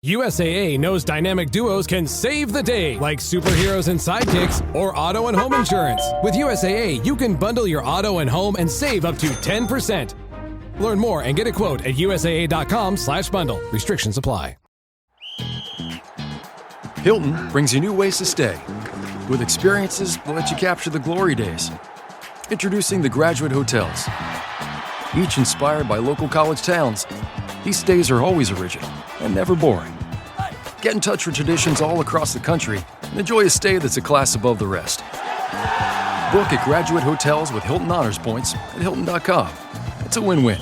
USAA knows dynamic duos can save the day, like superheroes and sidekicks or auto and home insurance. With USAA, you can bundle your auto and home and save up to 10%. Learn more and get a quote at USAA.com/bundle. Restrictions apply. Hilton brings you new ways to stay, with experiences that let you capture the glory days. Introducing the Graduate Hotels. Each inspired by local college towns, these stays are always original and never boring. Get in touch with traditions all across the country and enjoy a stay that's a class above the rest. Book at Graduate Hotels with Hilton Honors Points at Hilton.com. It's a win-win.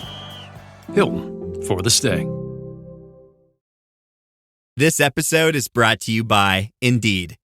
Hilton, for the stay. This episode is brought to you by Indeed.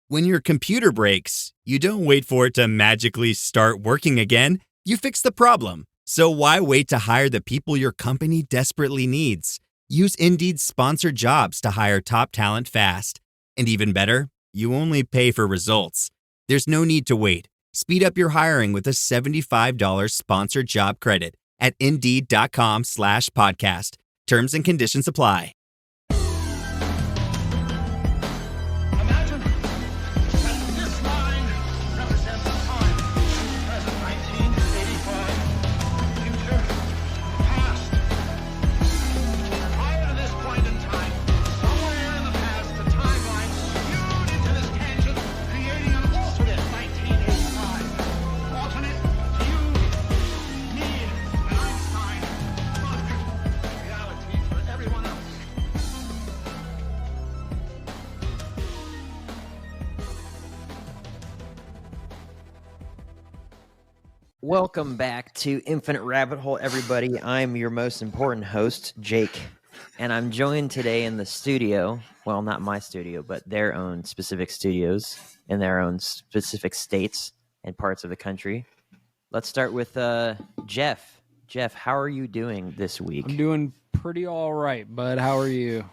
When your computer breaks, you don't wait for it to magically start working again. You fix the problem. So why wait to hire the people your company desperately needs? Use Indeed's sponsored jobs to hire top talent fast. And even better, you only pay for results. There's no need to wait. Speed up your hiring with a $75 sponsored job credit at Indeed.com/podcast. Terms and conditions apply. Welcome back to Infinite Rabbit Hole, everybody. I'm your most important host, Jake, and I'm joined today in the studio. Well, not my studio, but their own specific studios in their own specific states and parts of the country. Let's start with Jeff. Jeff, how are you doing this week? I'm doing pretty all right, bud. How are you?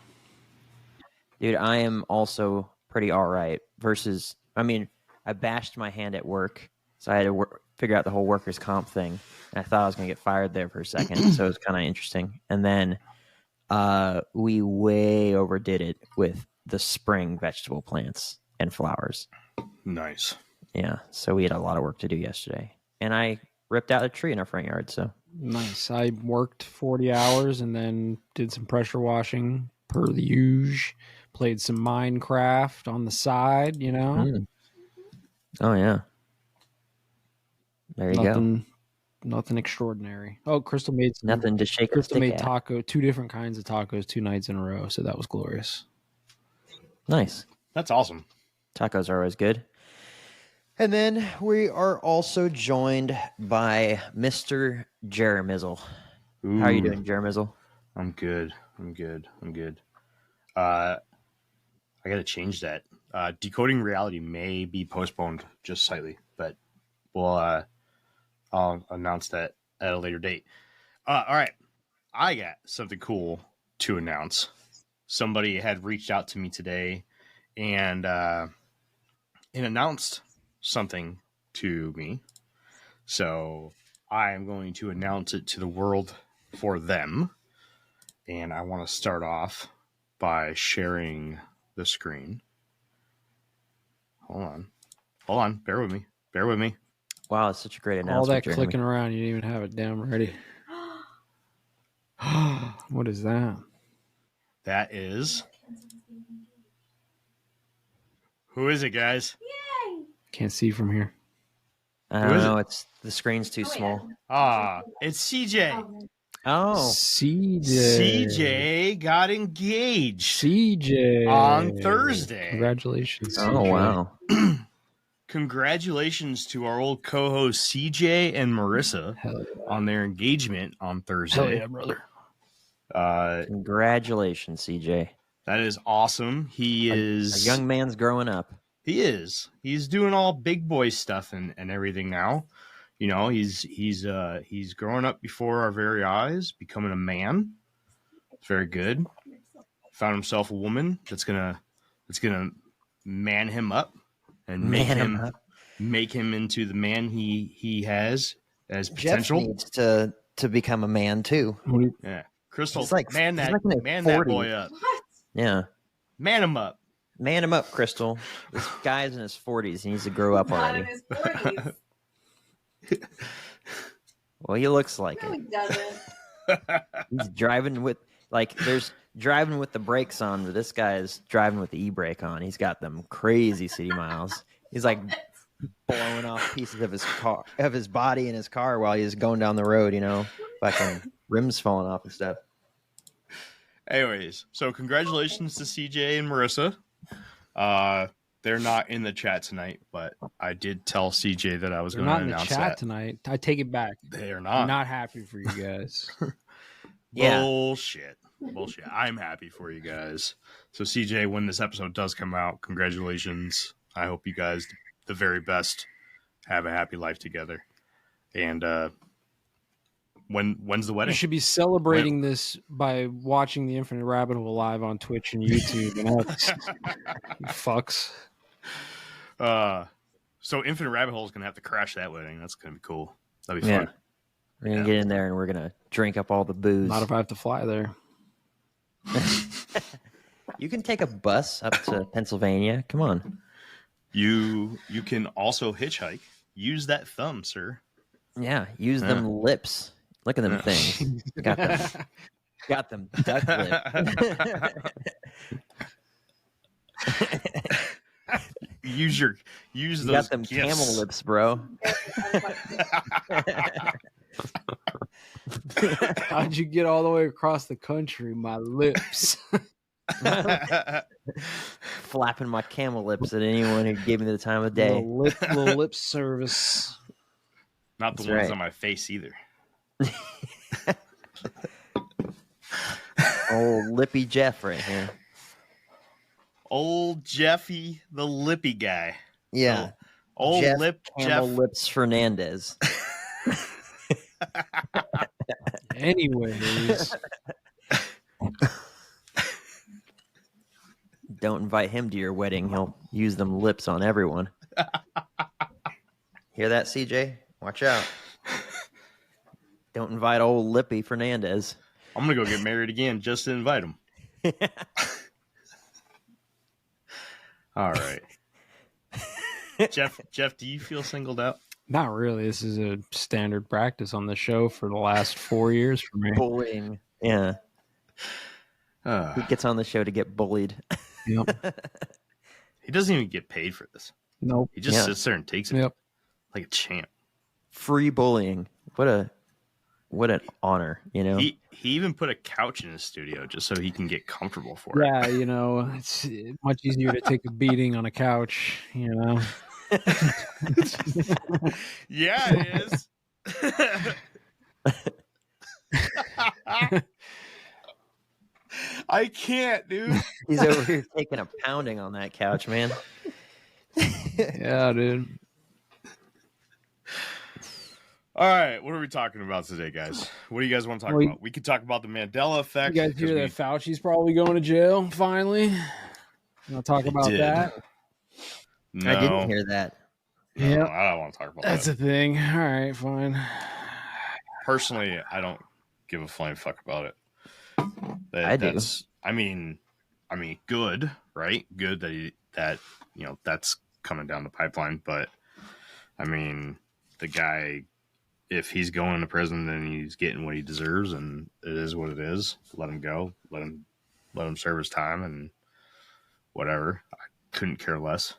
Dude, I am also pretty all right. I bashed my hand at work, so I had to figure out the whole workers' comp thing. And I thought I was going to get fired there for a second, so it was kind of interesting. And then we way overdid it with the spring vegetable plants and flowers. Nice. Yeah, so we had a lot of work to do yesterday. And I ripped out a tree in our front yard. So nice. I worked 40 hours and then did some pressure washing per the usual. Played some Minecraft on the side, you know. Oh, yeah. There you go. Nothing extraordinary. Oh, Crystal made nothing to shake. Crystal made two different kinds of tacos 2 nights in a row, so that was glorious. Nice. That's awesome. Tacos are always good. And then we are also joined by Mr. Jeremizzle. Ooh. How are you doing, Jeremizzle? I'm good. I got to change that. Decoding reality may be postponed just slightly, but I'll announce that at a later date. All right. I got something cool to announce. Somebody had reached out to me today and announced something to me. So I am going to announce it to the world for them. And I want to start off by sharing the screen. Hold on. Bear with me. Wow, it's such a great announcement. All that Jeremy. clicking around, you didn't even have it down ready. What is that? That is... Who is it, guys? Can't see from here. I don't know. The screen's too small. It's CJ. Oh. CJ got engaged. CJ. On Thursday. Congratulations. Oh, CJ. wow. Congratulations to our old co-hosts CJ and Marissa on their engagement on Thursday. Hell yeah, brother. Congratulations, CJ. That is awesome. He is... A young man's growing up. He is. He's doing all big boy stuff and everything now. You know, he's growing up before our very eyes, becoming a man. It's very good. Found himself a woman that's gonna man him up and make him into the man he has as potential. Jeff needs to become a man too. Yeah, Crystal, He's like, man he's that like in his man 40s. that boy up. Yeah. Man him up. Man him up, Crystal. This guy's in his 40s. He needs to grow up Not already. in his 40s. Well, he looks like No, he it. doesn't. He's driving with, there's driving with the brakes on, but this guy is driving with the e-brake on. He's got them crazy city miles. He's like blowing off pieces of his body in his car while he's going down the road, fucking rims falling off and stuff. Anyways, so congratulations to CJ and Marissa. They're not in the chat tonight, but I did tell CJ that I was going to announce that. They're not in the chat tonight. I take it back. They are I'm not. not happy for you guys. Yeah. Bullshit. I'm happy for you guys. So CJ, when this episode does come out, congratulations. I hope you guys, the very best, have a happy life together. And when's the You wedding? should be celebrating this by watching the Infinite Rabbit Hole live on Twitch and YouTube. You fucks. So Infinite Rabbit Hole is gonna have to crash that wedding. That's gonna be cool. That'd be fun. We're going to get in there and we're going to drink up all the booze. Not if I have to fly there. You can take a bus up to Pennsylvania. Come on. You can also hitchhike. Use that thumb, sir. Yeah, use them lips. Look at them things. Got them duck lips. Use You those got them gifts. camel lips, bro. How'd you get all the way across the country? My lips. Flapping my camel lips at anyone who gave me the time of day. Little lip service. Not the That's ones right. on my face either. Old Lippy Jeff right here. Old Jeffy, the lippy guy. Yeah. Old Jeff lip Camel Jeff. Lips Fernandez. Anyways, Don't invite him to your wedding. He'll use them lips on everyone. Hear that, CJ? Watch out. Don't invite old Lippy Fernandez. I'm gonna go get married again just to invite him. All right. Jeff, do you feel singled out? not really. This is a standard practice on the show for the last 4 years for me. Bullying. Yeah. He Uh, gets on the show to get bullied. Yep. he doesn't even get paid for this. Nope. He just Yeah. sits there and takes it Yep. like a champ. Free bullying. What an honor, He even put a couch in his studio just so he can get comfortable for it. Yeah, it's much easier to take a beating on a couch, Yeah, it is. I can't, dude. He's over here taking a pounding on that couch, man. Yeah, dude. All right, what are we talking about today, guys? What do you guys want to talk Well, about? We could talk about the Mandela You effect. guys 'cause hear we- that Fauci's probably going to jail finally? You want to talk about did. that? No, I didn't hear that. no, Yeah. I don't want to talk about That's that. a thing. All right, fine. Personally, I don't give a flying fuck about it. I do. I mean, good, right? Good that that's coming down the pipeline. But I mean, the guy, if he's going to prison, then he's getting what he deserves, and it is what it is. Let him go. Let him serve his time, and whatever. I couldn't care less.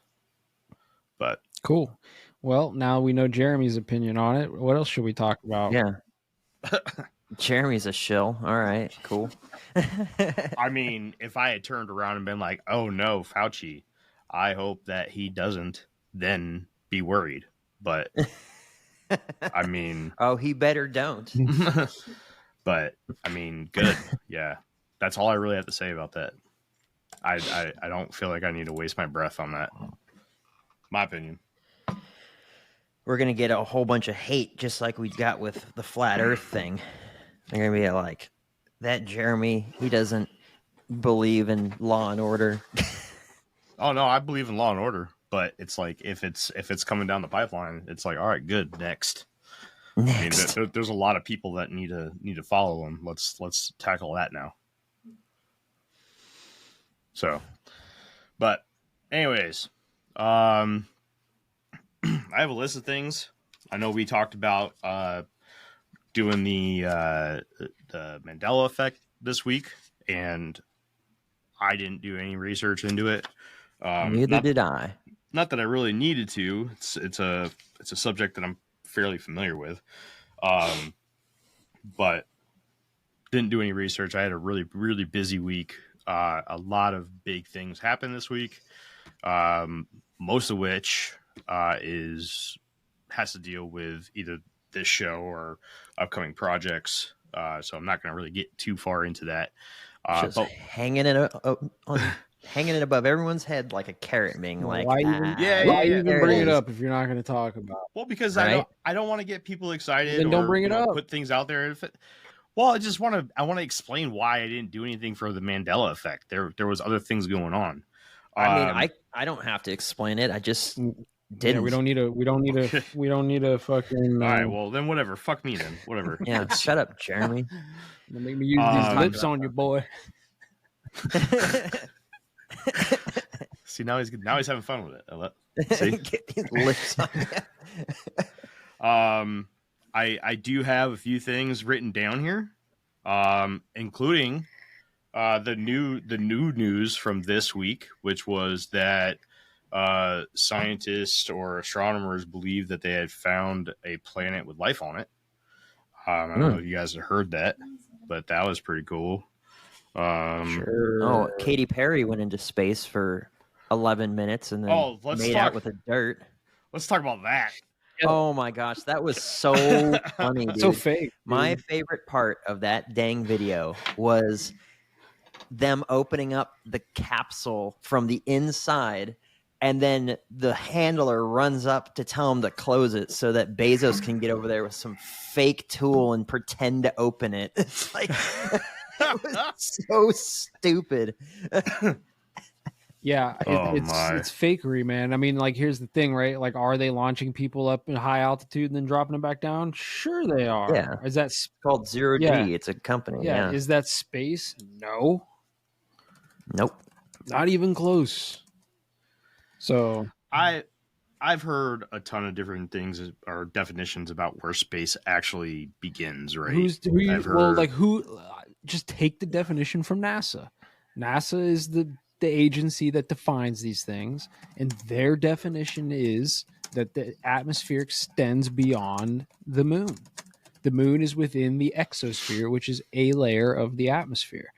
But Cool. Well, now we know Jeremy's opinion on it. What else should we talk about? Yeah. Jeremy's a shill. All right, cool. I mean, if I had turned around and been like, "Oh no, Fauci, I hope that he doesn't," then be worried. But I mean, Oh, he better don't. but I mean, good. Yeah, that's all I really have to say about that. I don't feel like I need to waste my breath on that. My opinion. We're gonna get a whole bunch of hate, just like we got with the flat Earth thing. They're gonna be like, "That Jeremy, he doesn't believe in law and order." Oh no, I believe in law and order, but it's like if it's coming down the pipeline, it's like, all right, good, next. Next. I mean, there's a lot of people that need to follow him. Let's tackle that now. So, but anyways, I have a list of things. I know we talked about doing the Mandela effect this week, and I didn't do any research into it. Neither did I. Not that I really needed to. It's a subject that I'm fairly familiar with, but didn't do any research. I had a really busy week. A lot of big things happened this week, most of which has to deal with either this show or upcoming projects. So I'm not going to really get too far into that. Just hanging it above everyone's head like a carrot, being like, why even bring it up if you're not going to talk about it? Well, because Right? I don't want to get people excited. Then don't bring it up. Put things out there. Well, I want to explain why I didn't do anything for the Mandela effect. There was other things going on. I mean, I don't have to explain it. I just didn't. Yeah, we don't need a fucking. All right, well then whatever. Fuck me then. Whatever. Yeah, shut up, Jeremy. Don't make me use these lips on you, boy. See, now he's having fun with it. See? Get his lips on you. I do have a few things written down here, including the new news from this week, which was that scientists or astronomers believe that they had found a planet with life on it. I don't know if you guys have heard that, but that was pretty cool. Sure. Oh, Katy Perry went into space for 11 minutes and then out with the dirt. Let's talk about that. Oh my gosh, that was so funny, dude. So fake. My favorite part of that dang video was them opening up the capsule from the inside, and then the handler runs up to tell him to close it so that Bezos can get over there with some fake tool and pretend to open it. It's like it was so stupid. Yeah, it's fakery, man. I mean, like, here's the thing, right? Like, are they launching people up in high altitude and then dropping them back down? Sure, they are. Yeah. Is that called Zero G? Yeah. It's a company. Yeah. Yeah. Is that space? No. Nope. Not even close. So I've heard a ton of different things or definitions about where space actually begins, right? Just take the definition from NASA. NASA is the agency that defines these things, and their definition is that the atmosphere extends beyond the moon. The moon is within the exosphere, which is a layer of the atmosphere.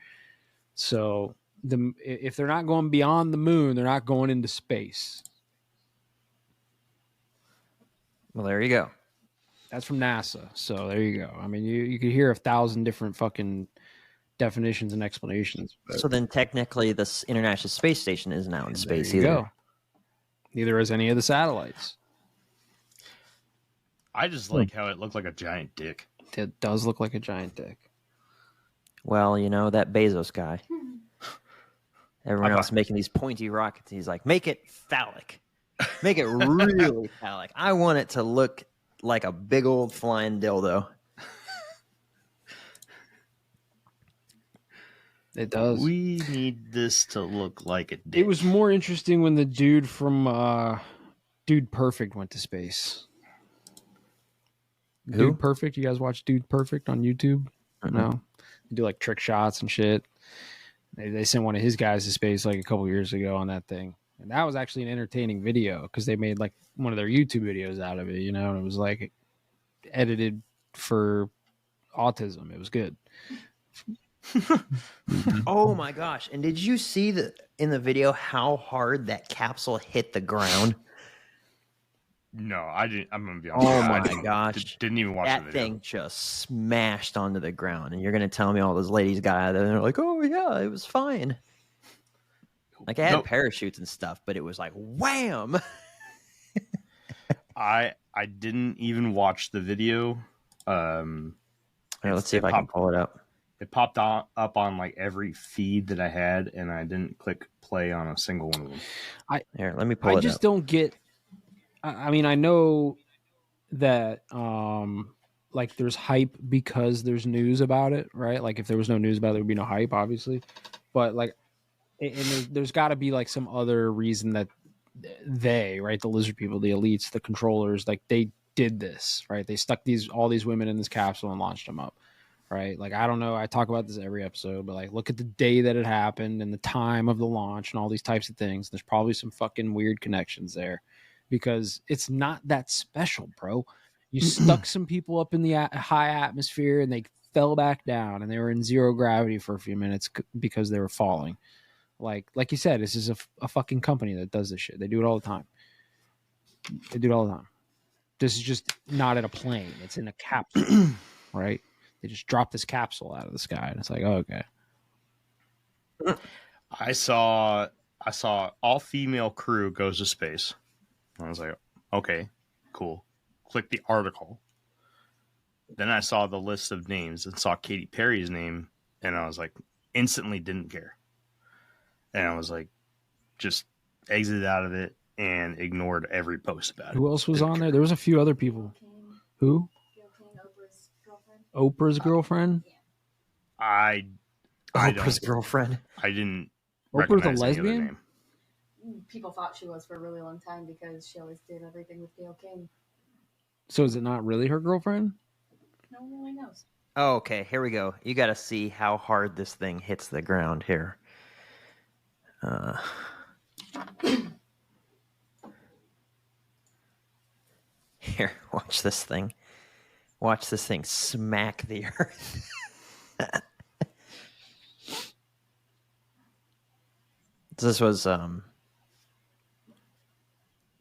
So if they're not going beyond the moon, they're not going into space. Well, there you go. That's from NASA. So there you go. I mean, you could hear 1,000 different fucking definitions and explanations. So then technically the International Space Station is now in space There you either. go. Neither is any of the satellites. I just like how it looked like a giant dick. It does look like a giant dick. Well, that Bezos guy. Everyone else making these pointy rockets. He's like, make it phallic. Make it really phallic. I want it to look like a big old flying dildo. It does. We need this to look like a dick. It was more interesting when the dude from Dude Perfect went to space. Who? Dude Perfect. You guys watch Dude Perfect on YouTube? No. They do like trick shots and shit. They sent one of his guys to space like a couple years ago on that thing. And that was actually an entertaining video because they made like one of their YouTube videos out of it, and it was like edited for autism. It was good. Oh my gosh. And did you see in the video how hard that capsule hit the ground? No, I didn't. I'm gonna be honest. Oh I my gosh. Didn't even watch that the video. thing just smashed onto the ground. And you're going to tell me all those ladies got out of there and they're like, oh yeah, it was fine. Like I had parachutes and stuff, but it was like wham. I didn't even watch the video. Here, let's see if I can pull it up. It popped up on like every feed that I had, and I didn't click play on a single one of them. Here, let me pull it up. I just don't get. I mean, I know that like there's hype because there's news about it, right? Like if there was no news about it, there would be no hype, obviously. But like and there's got to be like some other reason that they, right, the lizard people, the elites, the controllers, like they did this, right? They stuck all these women in this capsule and launched them up, right? Like, I don't know, I talk about this every episode, but like, look at the day that it happened and the time of the launch and all these types of things. There's probably some fucking weird connections there, because it's not that special, bro. You stuck some people up in the high atmosphere and they fell back down and they were in zero gravity for a few minutes because they were falling. Like you said, this is a fucking company that does this shit. They do it all the time. This is just not at a plane. It's in a capsule, right? They just drop this capsule out of the sky and it's like, oh, okay. I saw all female crew goes to space. I was like, okay, cool. Click the article. Then I saw the list of names and saw Katy Perry's name, and I was like, instantly didn't care. And I was like, just exited out of it and ignored every post about it. Who else was on there? There was a few other people. Who? Oprah's girlfriend? I Oprah's don't. girlfriend. I didn't. Oprah's a recognize any other lesbian? name. People thought she was for a really long time because she always did everything with Gayle King. So is it not really her girlfriend? No one really knows. Oh, okay, here we go. You got to see how hard this thing hits the ground here. Here, watch this thing. Watch this thing smack the earth. This was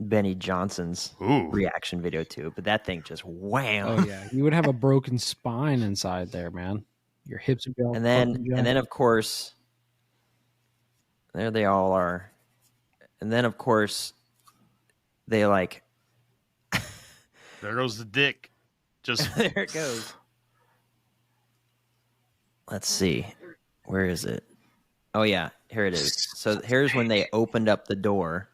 Benny Johnson's Ooh. reaction video too, but that thing just wham. Oh yeah, you would have a broken spine inside there, man. Your hips would be all And then fucking jacked. of course, there they all are. And then of course, they like There goes the dick. Just there it goes. Let's see. Where is it? Oh yeah, here it is. So here's when they opened up the door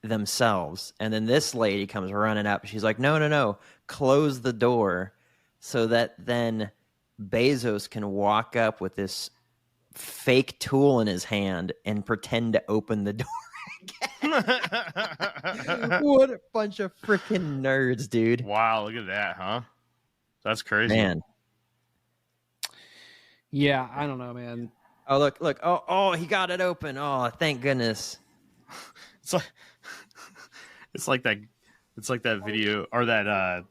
themselves, and then this lady comes running up. She's like, no, close the door so that then Bezos can walk up with this fake tool in his hand and pretend to open the door again. What a bunch of freaking nerds, dude. wow, look at that, huh? That's crazy. Man. Yeah, I don't know, man. Oh, look. Oh, he got it open. Oh, thank goodness. It's like that video or that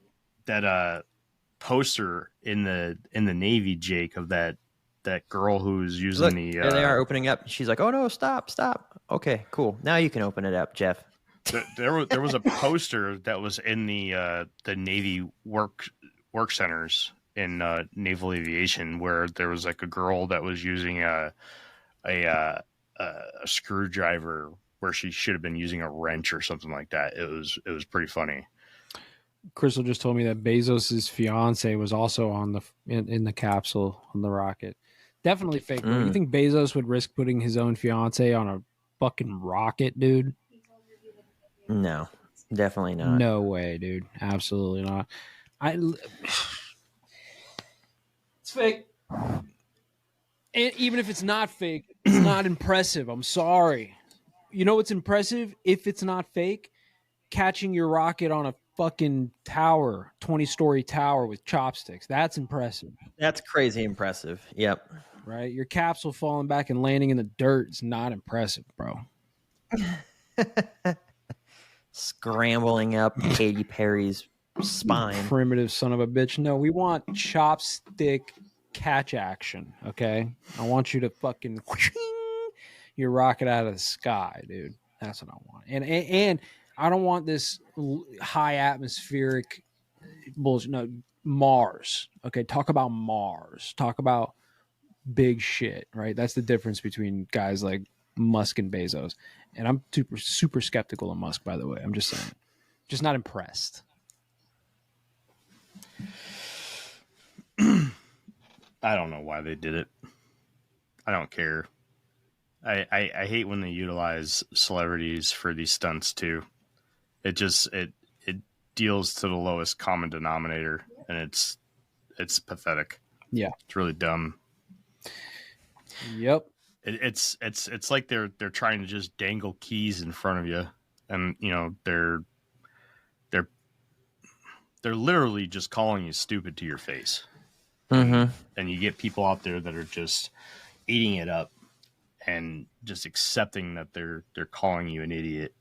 poster in the Navy, Jake, of that girl who's using Look, the there they are opening up. She's like, oh no, stop. Okay, cool. Now you can open it up, Jeff. there was a poster that was in the Navy work centers in naval aviation where there was like a girl that was using a screwdriver where she should have been using a wrench or something like that. It was pretty funny. Crystal just told me that Bezos's fiance was also on in the capsule on the rocket. Definitely fake. Bro. You think Bezos would risk putting his own fiance on a fucking rocket, dude? No, definitely not. No way, dude. Absolutely not. It's fake. And even if it's not fake, it's not impressive. I'm sorry. You know what's impressive? If it's not fake, catching your rocket on a fucking tower, 20-story tower with chopsticks. That's impressive. That's crazy impressive. Yep. Right? Your capsule falling back and landing in the dirt is not impressive, bro. Scrambling up Katy Perry's spine. Primitive son of a bitch. No, we want chopstick catch action, okay? I want you to fucking your rocket out of the sky, dude. That's what I want. And I don't want this high atmospheric bullshit. No, Mars. Okay, talk about Mars. Talk about big shit, right? That's the difference between guys like Musk and Bezos. And I'm super skeptical of Musk, by the way. I'm just saying. Just not impressed. I don't know why they did it. I don't care. I hate when they utilize celebrities for these stunts too. It deals to the lowest common denominator, and it's pathetic. Yeah. It's really dumb. Yep. It's like they're trying to just dangle keys in front of you, and they're literally just calling you stupid to your face. And you get people out there that are just eating it up and just accepting that they're calling you an idiot,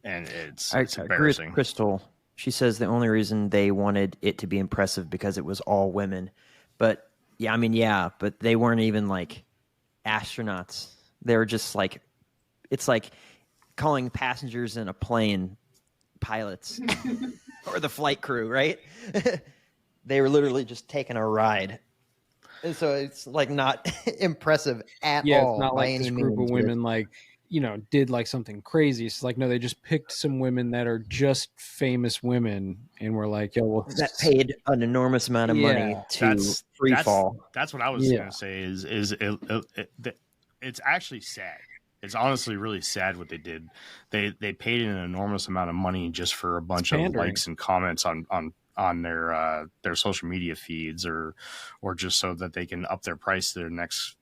and it's embarrassing. Crystal, she says the only reason they wanted it to be impressive because it was all women, but but they weren't even like astronauts. They were just like, it's like calling passengers in a plane pilots or the flight crew, right? They were literally just taking a ride. And so it's like not impressive at all. Yeah, it's not by like any this group means, of women like, did like something crazy. It's like, no, they just picked some women that are just famous women and we're like, yo, well, that paid an enormous amount of money to free fall. That's what I was going to say it's actually sad. It's honestly really sad what they did. They paid an enormous amount of money just for a bunch of likes and comments on their social media feeds, or just so that they can up their price to their next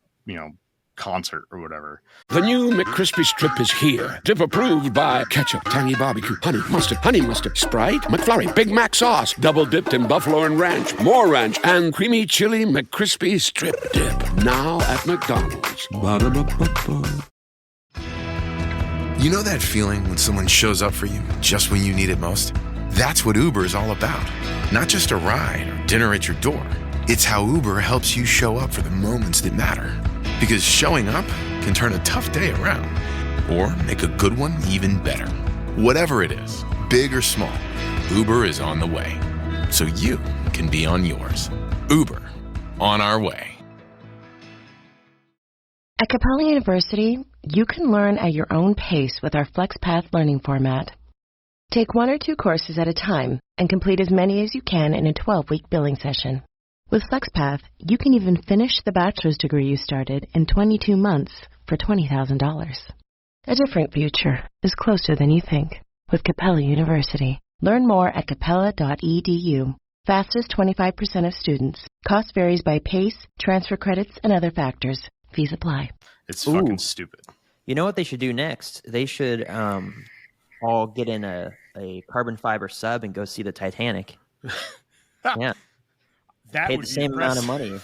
concert or whatever. The new McCrispy strip is here. Dip approved by ketchup, tangy barbecue, honey mustard, Sprite, McFlurry, Big Mac sauce, double dipped in buffalo and ranch, more ranch, and creamy chili McCrispy strip dip. Now at McDonald's. Ba-da-ba-ba-ba. You know that feeling when someone shows up for you just when you need it most? That's what Uber is all about. Not just a ride or dinner at your door. It's how Uber helps you show up for the moments that matter. Because showing up can turn a tough day around, or make a good one even better. Whatever it is, big or small, Uber is on the way. So you can be on yours. Uber, on our way. At Capella University, you can learn at your own pace with our FlexPath learning format. Take 1 or 2 courses at a time and complete as many as you can in a 12-week billing session. With FlexPath, you can even finish the bachelor's degree you started in 22 months for $20,000. A different future is closer than you think with Capella University. Learn more at capella.edu. Fastest 25% of students. Cost varies by pace, transfer credits, and other factors. Fees apply. It's fucking stupid. You know what they should do next? They should all get in a carbon fiber sub and go see the Titanic. Yeah. That pay would the same amount of money.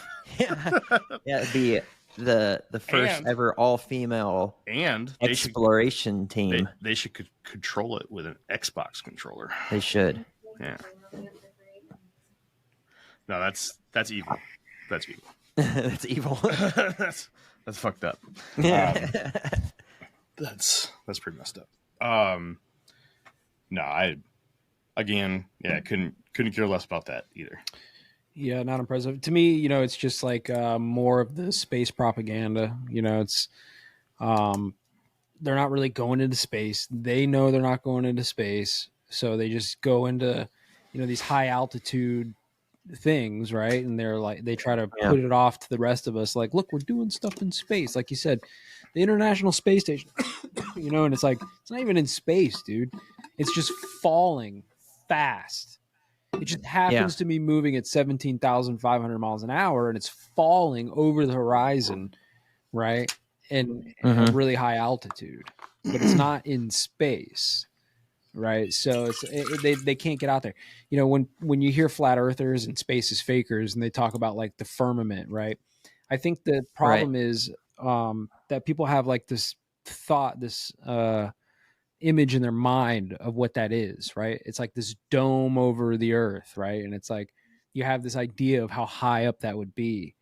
It'd be the first ever all female exploration team. They should control it with an Xbox controller. They should. Yeah. No, that's evil. That's evil. That's evil. that's fucked up. That's pretty messed up. No, I couldn't care less about that either. Yeah, not impressive. To me, it's just like more of the space propaganda. It's they're not really going into space. They know they're not going into space, so they just go into these high altitude things, right? And they're like, they try to put it off to the rest of us, like, look, we're doing stuff in space, like you said, the International Space Station. And it's like, it's not even in space, dude. It's just falling fast. It just happens to be moving at 17,500 miles an hour, and it's falling over the horizon, right? And at a really high altitude, but it's not in space, right? So they can't get out there. When you hear flat earthers and space is fakers, and they talk about like the firmament, right? I think the problem is that people have like this thought, this image in their mind of what that is, right? It's like this dome over the earth, right? And it's like you have this idea of how high up that would be,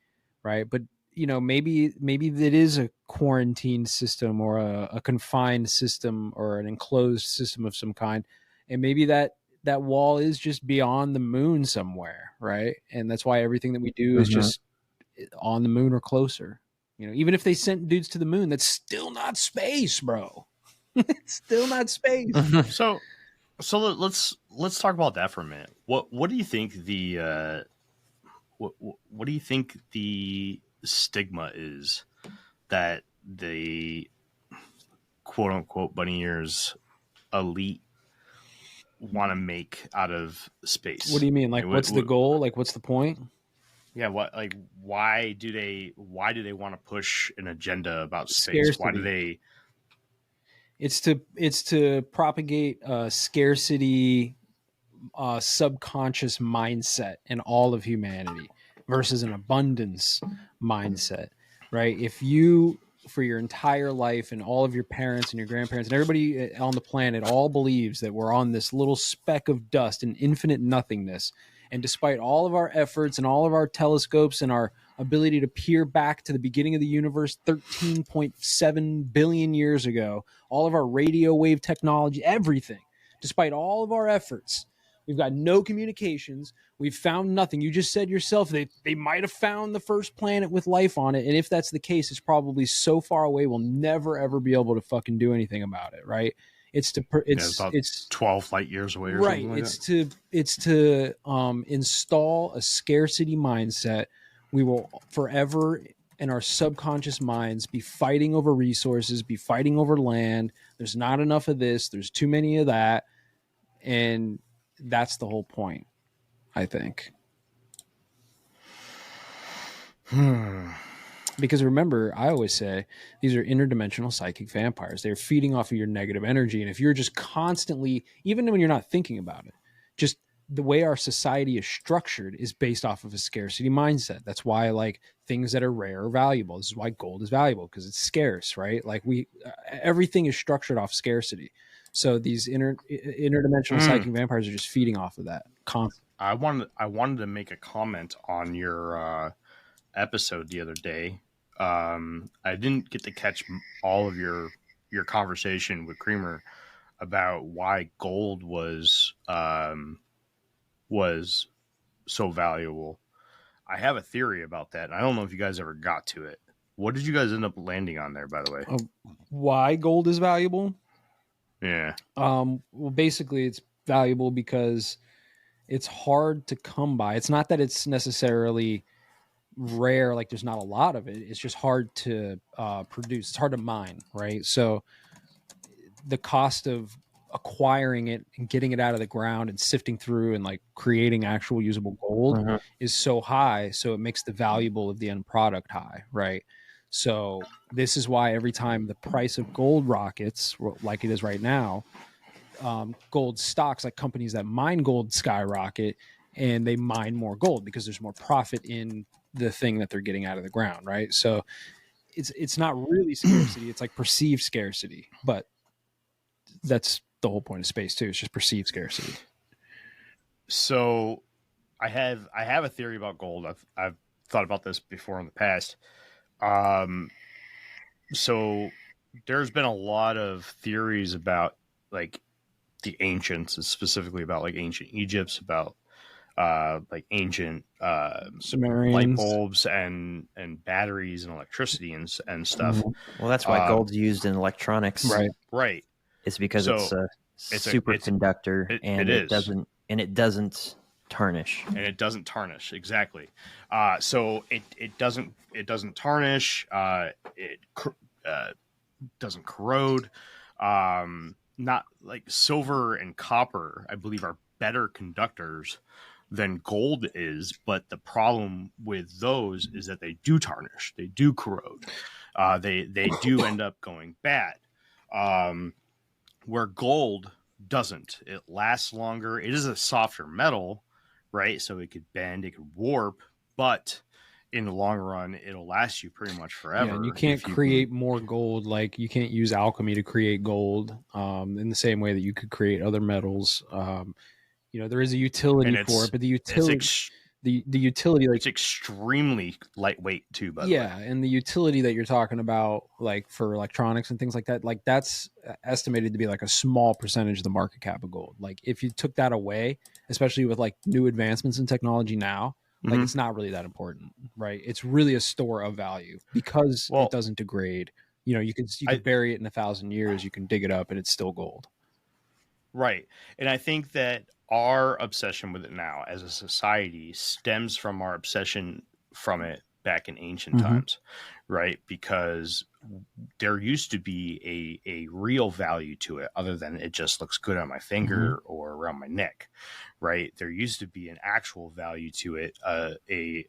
right? But maybe it is a quarantine system or a confined system or an enclosed system of some kind, and maybe that wall is just beyond the moon somewhere, right? And that's why everything that we do is just on the moon or closer. Even if they sent dudes to the moon, that's still not space, bro. It's still not space. So let's talk about that for a minute. What do you think the what do you think the stigma is that the quote unquote bunny ears elite want to make out of space? What do you mean? Like, what's the goal? Like, what's the point? Yeah, why do they want to push an agenda about space? Scarcity. Why do they? It's to propagate scarcity, subconscious mindset in all of humanity versus an abundance mindset, right? If you, for your entire life, and all of your parents and your grandparents and everybody on the planet all believes that we're on this little speck of dust in infinite nothingness, and despite all of our efforts and all of our telescopes and our ability to peer back to the beginning of the universe 13.7 billion years ago, all of our radio wave technology, everything, despite all of our efforts, we've got no communications. We've found nothing. You just said yourself they might have found the first planet with life on it. And if that's the case, it's probably so far away we'll never, ever be able to fucking do anything about it, right? It's 12 light years away, or right. Something like It's to install a scarcity mindset. We will forever in our subconscious minds be fighting over resources, be fighting over land. There's not enough of this. There's too many of that. And that's the whole point, I think. Because remember, I always say these are interdimensional psychic vampires. They're feeding off of your negative energy. And if you're just constantly, even when you're not thinking about it, just the way our society is structured is based off of a scarcity mindset. That's why like things that are rare are valuable. This is why gold is valuable, because it's scarce, right? Like everything is structured off scarcity. So these interdimensional psychic vampires are just feeding off of that constantly. I wanted to make a comment on your episode the other day. I didn't get to catch all of your conversation with Creamer about why gold was so valuable. I have a theory about that. I don't know if you guys ever got to it. What did you guys end up landing on there, by the way? Why gold is valuable? Yeah. Well, basically, it's valuable because it's hard to come by. It's not that it's necessarily rare, like there's not a lot of it. It's just hard to produce. It's hard to mine, right? So the cost of acquiring it and getting it out of the ground and sifting through and like creating actual usable gold is so high. So it makes the valuable of the end product high, right? So this is why every time the price of gold rockets, like it is right now, gold stocks, like companies that mine gold, skyrocket, and they mine more gold because there's more profit in the thing that they're getting out of the ground, right? So it's not really scarcity. It's like perceived scarcity, but that's the whole point of space too. It's just perceived scarcity. So I have a theory about gold. I've thought about this before in the past. So there's been a lot of theories about like the ancients, specifically about like ancient Egypt's, about like ancient Sumerians, light bulbs and batteries and electricity and stuff. Well, that's why gold's used in electronics. Right. It's because it's a superconductor, and it doesn't tarnish. And it doesn't tarnish, exactly. So it doesn't tarnish. It doesn't corrode. Not like silver and copper, I believe, are better conductors than gold is, but the problem with those is that they do tarnish, they do corrode, they do end up going bad. Where gold doesn't, it lasts longer. It is a softer metal, right? So it could bend, it could warp, but in the long run, it'll last you pretty much forever. Yeah, and you can't create more gold. Like you can't use alchemy to create gold in the same way that you could create other metals. There is a utility for it, but the utility, like, it's extremely lightweight too, by the way. And the utility that you're talking about, like for electronics and things like that, like that's estimated to be like a small percentage of the market cap of gold. Like if you took that away, especially with like new advancements in technology now, like it's not really that important, right? It's really a store of value because it doesn't degrade. You could bury it in 1,000 years, you can dig it up and it's still gold. Right. And I think that our obsession with it now as a society stems from our obsession from it back in ancient times, right? Because there used to be a real value to it other than it just looks good on my finger or around my neck, right? There used to be an actual value to it, a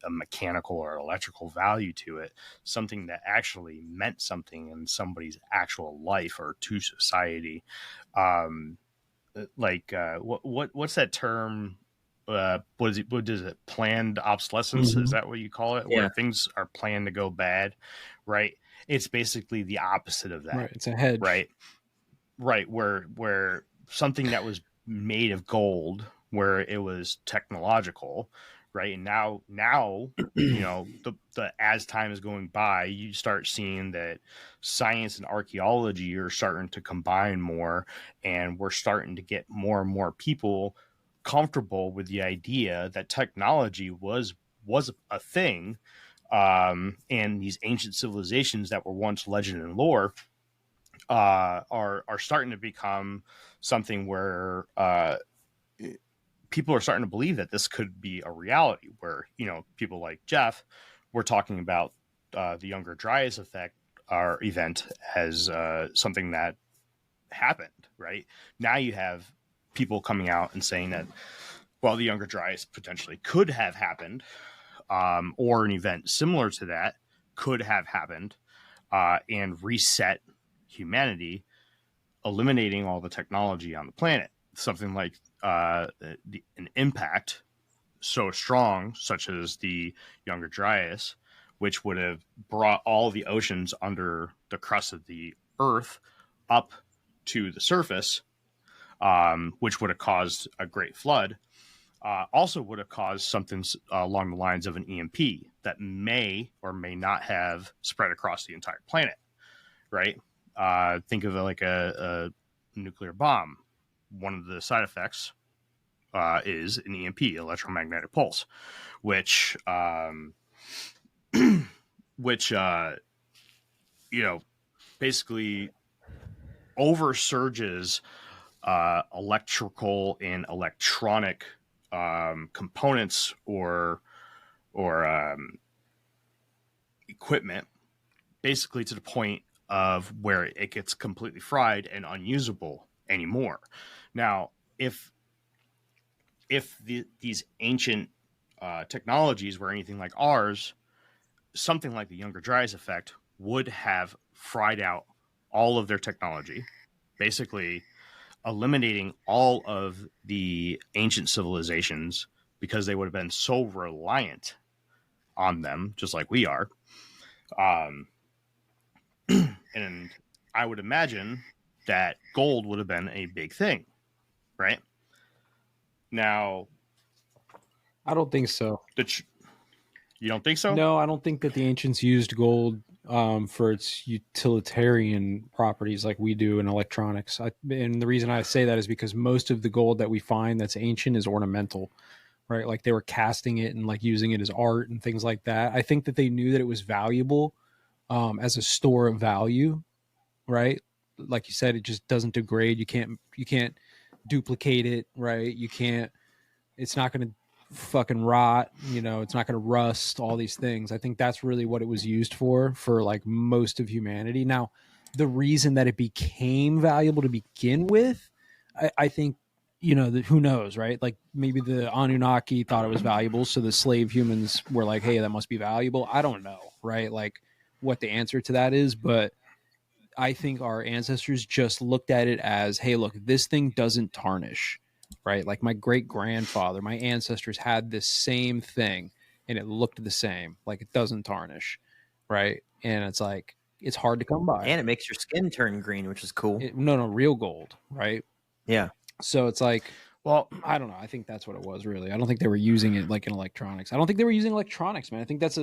mechanical or electrical value to it, something that actually meant something in somebody's actual life or to society. What's that term? What is it? Planned obsolescence? Is that what you call it? Yeah. Where things are planned to go bad, right? It's basically the opposite of that. Right. It's a hedge. Right. Where something that was made of gold, where it was technological, right? And now, the as time is going by, you start seeing that science and archaeology are starting to combine more, and we're starting to get more and more people comfortable with the idea that technology was a thing, and these ancient civilizations that were once legend and lore are starting to become something where people are starting to believe that this could be a reality, where people like Jeff were talking about the Younger Dryas effect or event as something that happened. Right now, you have people coming out and saying that, well, the Younger Dryas potentially could have happened, or an event similar to that could have happened and reset humanity, eliminating all the technology on the planet. Something like an impact so strong, such as the Younger Dryas, which would have brought all the oceans under the crust of the Earth up to the surface, which would have caused a great flood, also would have caused something along the lines of an EMP that may or may not have spread across the entire planet, right? Think of it like a nuclear bomb. One of the side effects is an EMP, electromagnetic pulse, which basically oversurges electrical and electronic components or equipment, basically to the point of where it gets completely fried and unusable anymore. Now, if these ancient technologies were anything like ours, something like the Younger Dryas effect would have fried out all of their technology, basically eliminating all of the ancient civilizations, because they would have been so reliant on them, just like we are. And I would imagine that gold would have been a big thing, right? Now, I don't think so. You don't think so? No, I don't think that the ancients used gold for its utilitarian properties like we do in electronics. And the reason I say that is because most of the gold that we find that's ancient is ornamental, right? Like they were casting it and like using it as art and things like that. I think that they knew that it was valuable as a store of value, right? Like you said, it just doesn't degrade. You can't duplicate it, right? It's not going to fucking rot, it's not going to rust, all these things. I think that's really what it was used for like most of humanity. Now, the reason that it became valuable to begin with, I think, who knows, right? Like maybe the Anunnaki thought it was valuable, so the slave humans were like, hey, that must be valuable. I don't know, right? Like what the answer to that is, but I think our ancestors just looked at it as, hey, look, this thing doesn't tarnish, right? Like my great grandfather, my ancestors had this same thing and it looked the same. Like it doesn't tarnish, right? And it's like, it's hard to come by. And it makes your skin turn green, which is cool. No, real gold, right? Yeah. So it's like, well, I don't know. I think that's what it was, really. I don't think they were using it like in electronics. I don't think they were using electronics, man. I think that's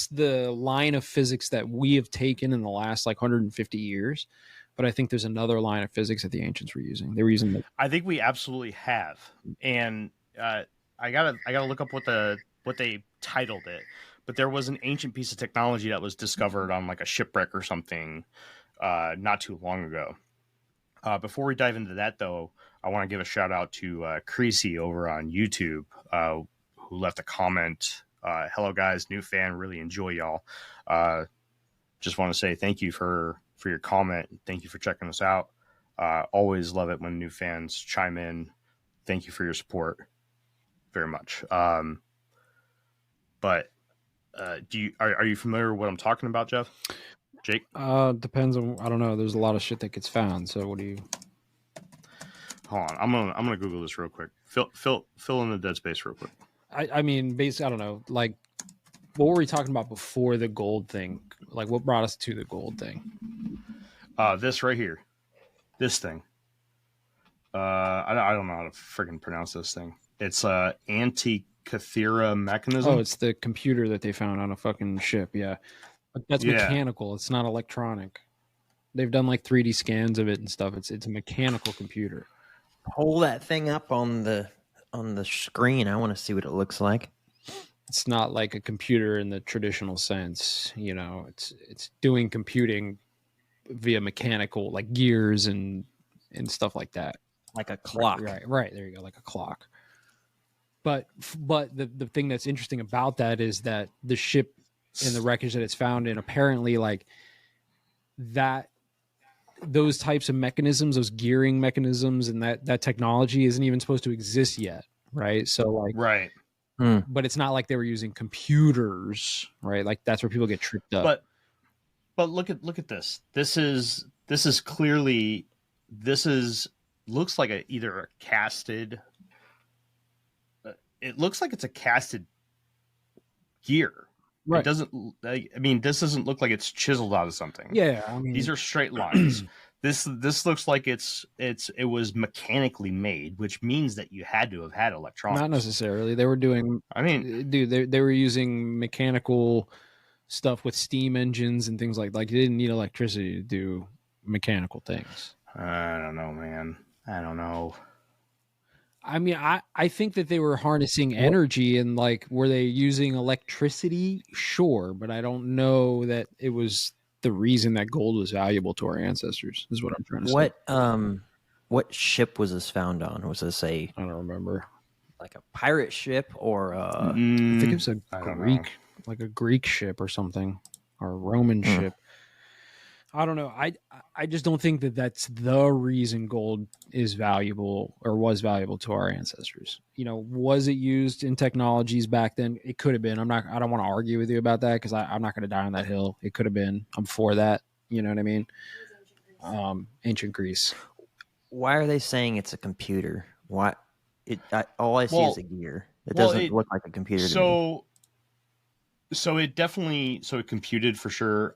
the line of physics that we have taken in the last like 150 years. But I think there's another line of physics that the ancients were using. They were using I think we absolutely have. And I gotta look up what they titled it. But there was an ancient piece of technology that was discovered on like a shipwreck or something not too long ago. Before we dive into that, though, I want to give a shout out to Creasy over on YouTube, who left a comment Hello, guys. New fan. Really enjoy y'all. Just want to say thank you for your comment. Thank you for checking us out. Always love it when new fans chime in. Thank you for your support very much. But are you familiar with what I'm talking about, Jeff? Jake? Depends on, I don't know. There's a lot of shit that gets found. So what do you? Hold on. I'm gonna Google this real quick. Fill in the dead space real quick. I mean, basically, I don't know. Like, what were we talking about before the gold thing? Like, what brought us to the gold thing? This right here. This thing. I don't know how to freaking pronounce this thing. It's Antikythera mechanism. Oh, it's the computer that they found on a fucking ship. Yeah, but that's mechanical. It's not electronic. They've done like 3D scans of it and stuff. It's a mechanical computer. Hold that thing up on the screen. I want to see what it looks like. It's not like a computer in the traditional sense. You know, it's doing computing via mechanical, like gears and stuff like that. Like a clock. Right. There you go, like a clock. But the thing that's interesting about that is that the ship and the wreckage that it's found in, apparently, like that, those types of mechanisms, those gearing mechanisms, and that technology isn't even supposed to exist yet, right? So like, right. But it's not like they were using computers, right? Like that's where people get tripped up. But look at this. This is clearly, looks like either a casted. It looks like it's a casted gear. Right. It doesn't. I mean, this doesn't look like it's chiseled out of something. Yeah, I mean, these are straight lines. This looks like it was mechanically made, which means that you had to have had electronics. Not necessarily. They were doing. I mean, dude, they were using mechanical stuff with steam engines and things like. Like you didn't need electricity to do mechanical things. I don't know, man. I don't know. I mean, I think that they were harnessing energy, and like, were they using electricity? Sure, but I don't know that it was the reason that gold was valuable to our ancestors, is what I'm trying to say. What ship was this found on? Was this I don't remember. Like a pirate ship or I think it was like a Greek ship or something, or a Roman ship. I don't know. I just don't think that that's the reason gold is valuable or was valuable to our ancestors. You know, was it used in technologies back then? It could have been. I don't want to argue with you about that because I'm not going to die on that hill. It could have been. I'm for that. You know what I mean? Ancient Greece. Why are they saying it's a computer? Why? All I see is a gear. It doesn't look like a computer to me. So it computed for sure.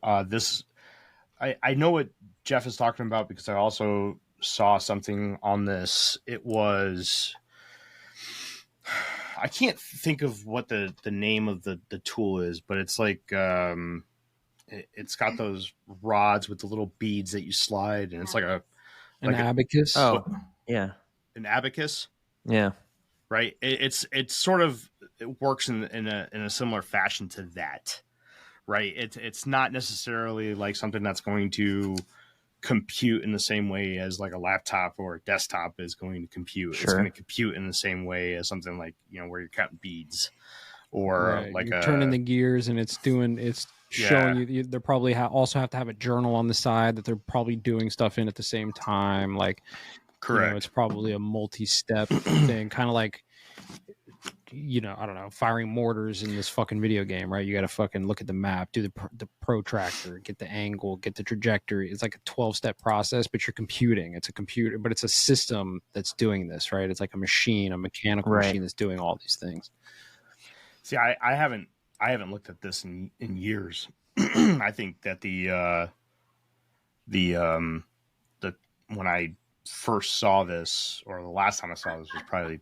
I know what Jeff is talking about because I also saw something on this. It was, I can't think of what the name of the tool is, but it's like, it's got those rods with the little beads that you slide, and it's like an abacus. Oh, yeah. An abacus. Yeah. Right. It's sort of, it works in a similar fashion to that. Right. It's not necessarily like something that's going to compute in the same way as like a laptop or a desktop is going to compute. Sure. It's going to compute in the same way as something like, where you're counting beads or like you're turning the gears, and it's showing you. They probably also have to have a journal on the side that they're probably doing stuff in at the same time. Like, correct. It's probably a multi-step thing, kind of like, I don't know, firing mortars in this fucking video game, right? You got to fucking look at the map, do the protractor, get the angle, get the trajectory. It's like a 12-step process, but you're computing. It's a computer, but it's a system that's doing this, right? It's like a machine, a mechanical machine that's doing all these things. See, I haven't looked at this in years. I think that the when I first saw this, or the last time I saw this, was probably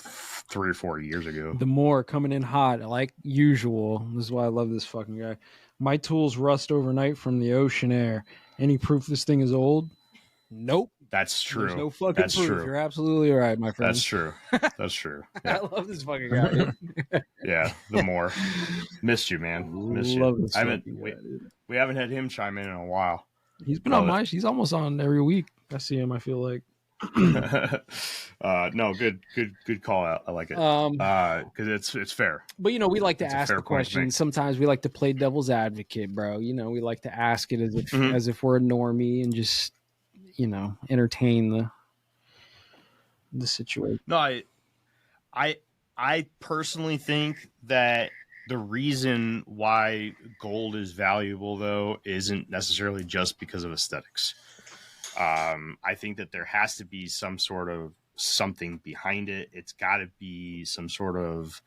3 or 4 years ago. The more coming in hot, like usual. This is why I love this fucking guy. My tools rust overnight from the ocean air. Any proof this thing is old? Nope. That's true. There's no fucking proof. True. You're absolutely right, my friend. That's true. That's true. Yeah. I love this fucking guy. Yeah, the more. Missed you, man. Missed you. We haven't had him chime in a while. He's been on he's almost on every week. I see him, I feel like. No, good call out. I like it. Because it's fair. But we like to It's a ask fair the point to question. make. Sometimes we like to play devil's advocate, bro. We like to ask it Mhm. as if we're a normie and just entertain the situation. No, I personally think that the reason why gold is valuable, though, isn't necessarily just because of aesthetics. I think that there has to be some sort of something behind it. It's got to be some sort of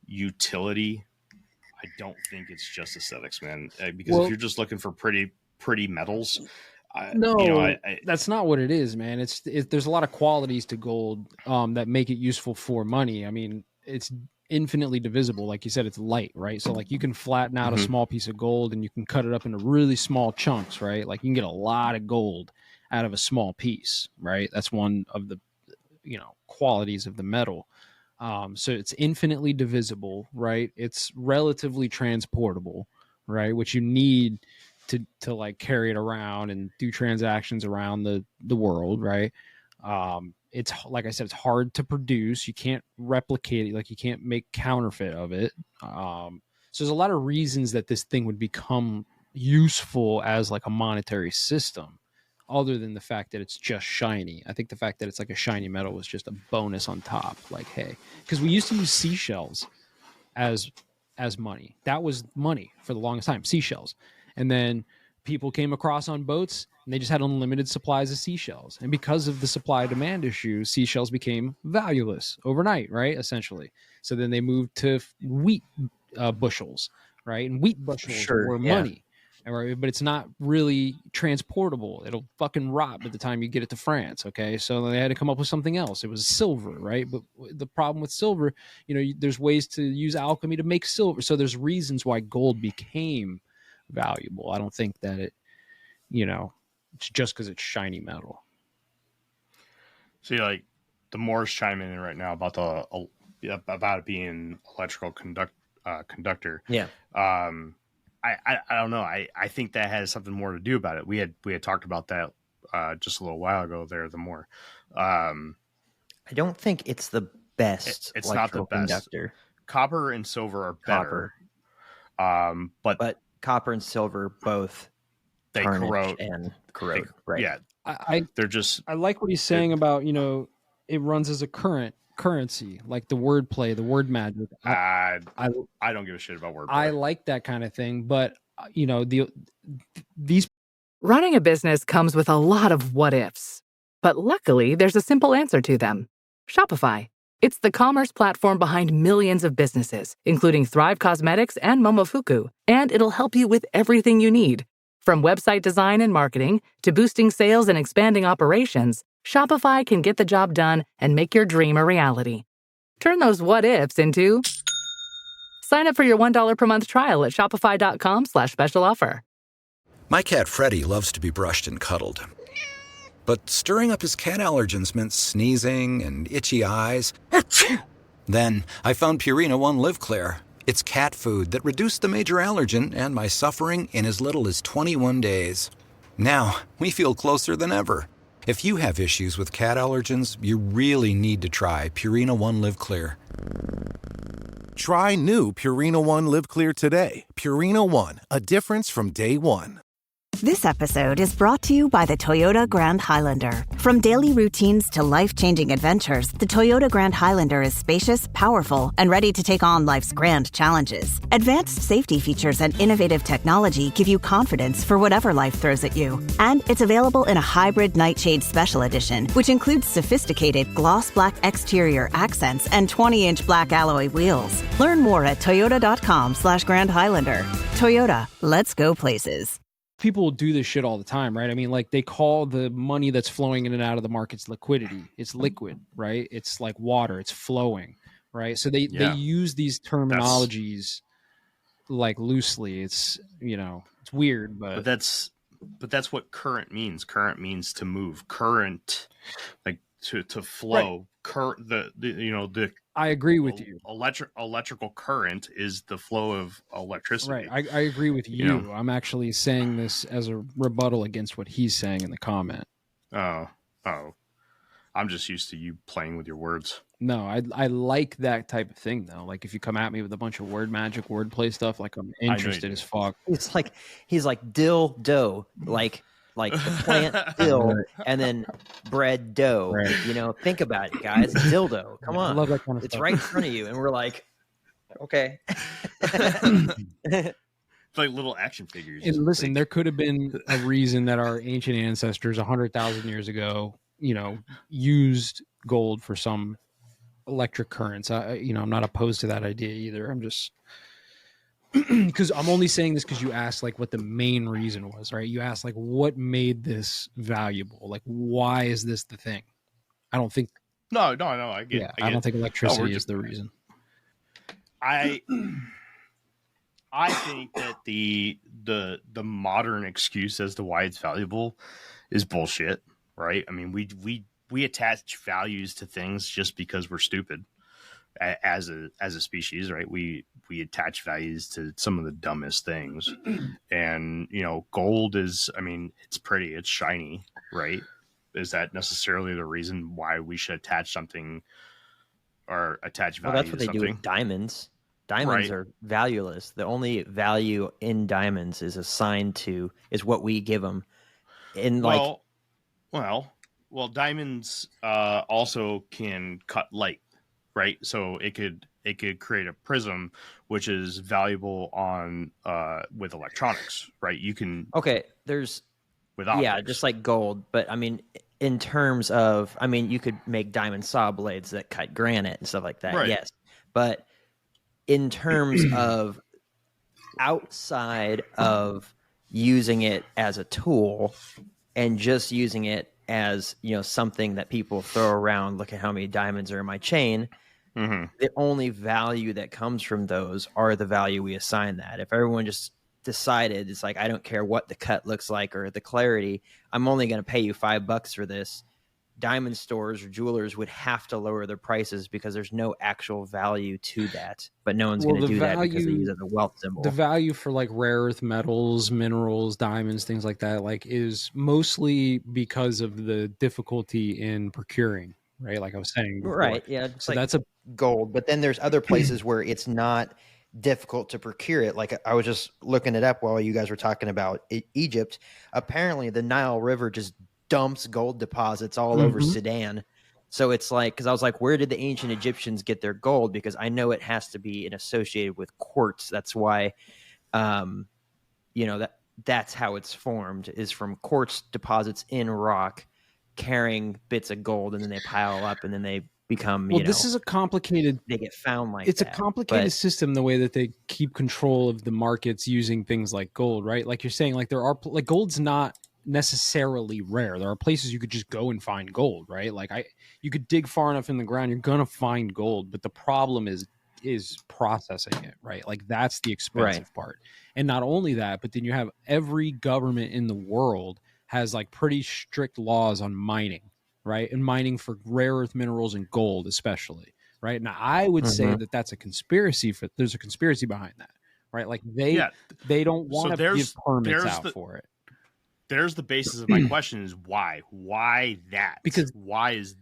utility. I don't think it's just aesthetics, man. Because if you're just looking for pretty metals, that's not what it is, man. There's a lot of qualities to gold that make it useful for money. I mean, it's infinitely divisible. Like you said, it's light, right? So like you can flatten out a small piece of gold and you can cut it up into really small chunks, right? Like you can get a lot of gold out of a small piece, right? That's one of the qualities of the metal. So it's infinitely divisible, right? It's relatively transportable, right? Which you need to like carry it around and do transactions around the world, right? It's like I said, it's hard to produce. You can't replicate it, like you can't make counterfeit of it. So there's a lot of reasons that this thing would become useful as like a monetary system, other than the fact that it's just shiny. I think the fact that it's like a shiny metal was just a bonus on top. Like, hey, because we used to use seashells as money. That was money for the longest time, seashells. And then people came across on boats and they just had unlimited supplies of seashells. And because of the supply demand issue, seashells became valueless overnight, right? Essentially. So then they moved to wheat bushels, right? And wheat bushels were money. Right? But it's not really transportable. It'll fucking rot by the time you get it to France. Okay. So they had to come up with something else. It was silver, right? But the problem with silver, there's ways to use alchemy to make silver. So there's reasons why gold became valuable. I don't think that it's just because it's shiny metal. See, like the Moors chiming in right now about about it being electrical conductor. Yeah. I don't know. I think that has something more to do about it. We had talked about that just a little while ago there, the more. I don't think it's the best. It's not the best. Conductor. Copper and silver are better. But copper and silver both they corrode corrode. Right. Yeah. They're just. I like what he's saying about it runs as a currency, like the wordplay, the word magic. I don't give a shit about wordplay. I like that kind of thing, but these running a business comes with a lot of what ifs, but luckily there's a simple answer to them. Shopify. It's the commerce platform behind millions of businesses, including Thrive Cosmetics and Momofuku, and it'll help you with everything you need. From website design and marketing to boosting sales and expanding operations, Shopify can get the job done and make your dream a reality. Turn those what ifs into... Sign up for your $1 per month trial at shopify.com/special offer. My cat Freddie loves to be brushed and cuddled. But stirring up his cat allergens meant sneezing and itchy eyes. Then I found Purina One Live Clear. It's cat food that reduced the major allergen and my suffering in as little as 21 days. Now, we feel closer than ever. If you have issues with cat allergens, you really need to try Purina One Live Clear. Try new Purina One Live Clear today. Purina One, a difference from day one. This episode is brought to you by the Toyota Grand Highlander. From daily routines to life-changing adventures, the Toyota Grand Highlander is spacious, powerful, and ready to take on life's grand challenges. Advanced safety features and innovative technology give you confidence for whatever life throws at you. And it's available in a hybrid Nightshade Special Edition, which includes sophisticated gloss black exterior accents and 20-inch black alloy wheels. Learn more at toyota.com/Grand Highlander. Toyota, let's go places. People do this shit all the time, right? I mean, like they call the money that's flowing in and out of the markets liquidity. It's liquid, right? It's like water. It's flowing, right? So they use these terminologies like loosely. It's it's weird, but that's what current means. Current means to move. Current, like to flow. Right. The I agree with you. Electrical current is the flow of electricity. Right. I agree with you. I'm actually saying this as a rebuttal against what he's saying in the comment. Oh. I'm just used to you playing with your words. No, I like that type of thing though. Like if you come at me with a bunch of word magic, wordplay stuff, like I'm interested as fuck. It's like he's like dill dough, like the plant dill, and then bread dough. Right. You know, think about it, guys. Dildo, come I on, love that kind of it's stuff. right in front of you, and we're like, okay. It's like little action figures. And listen, Like, there could have been a reason that our ancient ancestors 100,000 years ago, you know, used gold for some electric currents. I'm not opposed to that idea either. I'm just because I'm only saying this because you asked like what the main reason was, right? You asked like what made this valuable, like why is this the thing? I don't think. No, I get. Yeah, I I don't think electricity is the reason. I think that the modern excuse as to why it's valuable is bullshit, right? I mean, we attach values to things just because we're stupid as a species, right? We attach values to some of the dumbest things. And, you know, gold is, I mean, it's pretty, it's shiny, right? Is that necessarily the reason why we should attach something or attach value Well, that's what to they something? do with diamonds. Diamonds Right. are valueless. The only value in diamonds is what we give them. In like, Well, diamonds also can cut light, right? So it could create a prism, which is valuable on with electronics, right? You can there's with yeah, optics. just like gold. But I mean, in terms of, I mean, you could make diamond saw blades that cut granite and stuff like that. Right. Yes, but in terms of outside of using it as a tool and just using it as, you know, something that people throw around, look at how many diamonds are in my chain. Mm-hmm. The only value that comes from those are the value we assign that. If everyone just decided, it's like, I don't care what the cut looks like or the clarity, I'm only going to pay you $5 for this, diamond stores or jewelers would have to lower their prices because there's no actual value to that. But no one's going to do that because they use it as a wealth symbol. The value for like rare earth metals, minerals, diamonds, things like that, like is mostly because of the difficulty in procuring, right? Like I was saying before. Right. Yeah. So like that's a gold. But then there's other places where it's not difficult to procure it. Like I was just looking it up while you guys were talking about Egypt. Apparently the Nile River just dumps gold deposits all over Sudan. So it's like, because I was like, where did the ancient Egyptians get their gold? Because I know it has to be associated with quartz. That's why, that's how it's formed, is from quartz deposits in rock carrying bits of gold, and then they pile up, and then they become, this is a complicated, they get found like it's that. a complicated system, the way that they keep control of the markets using things like gold, right? Like you're saying, like there are, like gold's not necessarily rare. There are places you could just go and find gold, right? Like you could dig far enough in the ground, you're gonna find gold, but the problem is processing it, right? Like that's the expensive part. And not only that, but then you have every government in the world has like pretty strict laws on mining, right? And mining for rare earth minerals and gold especially, right? Now I would say that that's a conspiracy, there's a conspiracy behind that, right? Like they don't want to give permits out for it. There's the basis of my question is why? Why that? Because why is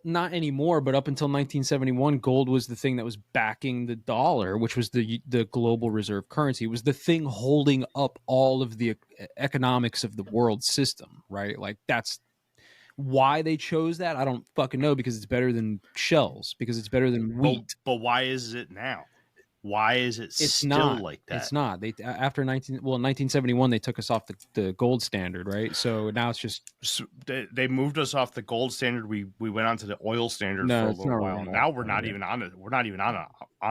not anymore, but up until 1971, gold was the thing that was backing the dollar, which was the global reserve currency. It was the thing holding up all of the economics of the world system, right? Like that's why they chose that. I don't fucking know, because it's better than shells, because it's better than wheat. But why is it now? Why is it still not like that? It's not. They after 1971 they took us off the gold standard, right? So now it's just they moved us off the gold standard. We went on to the oil standard for a little while. Now we're not even on it. We're not even on a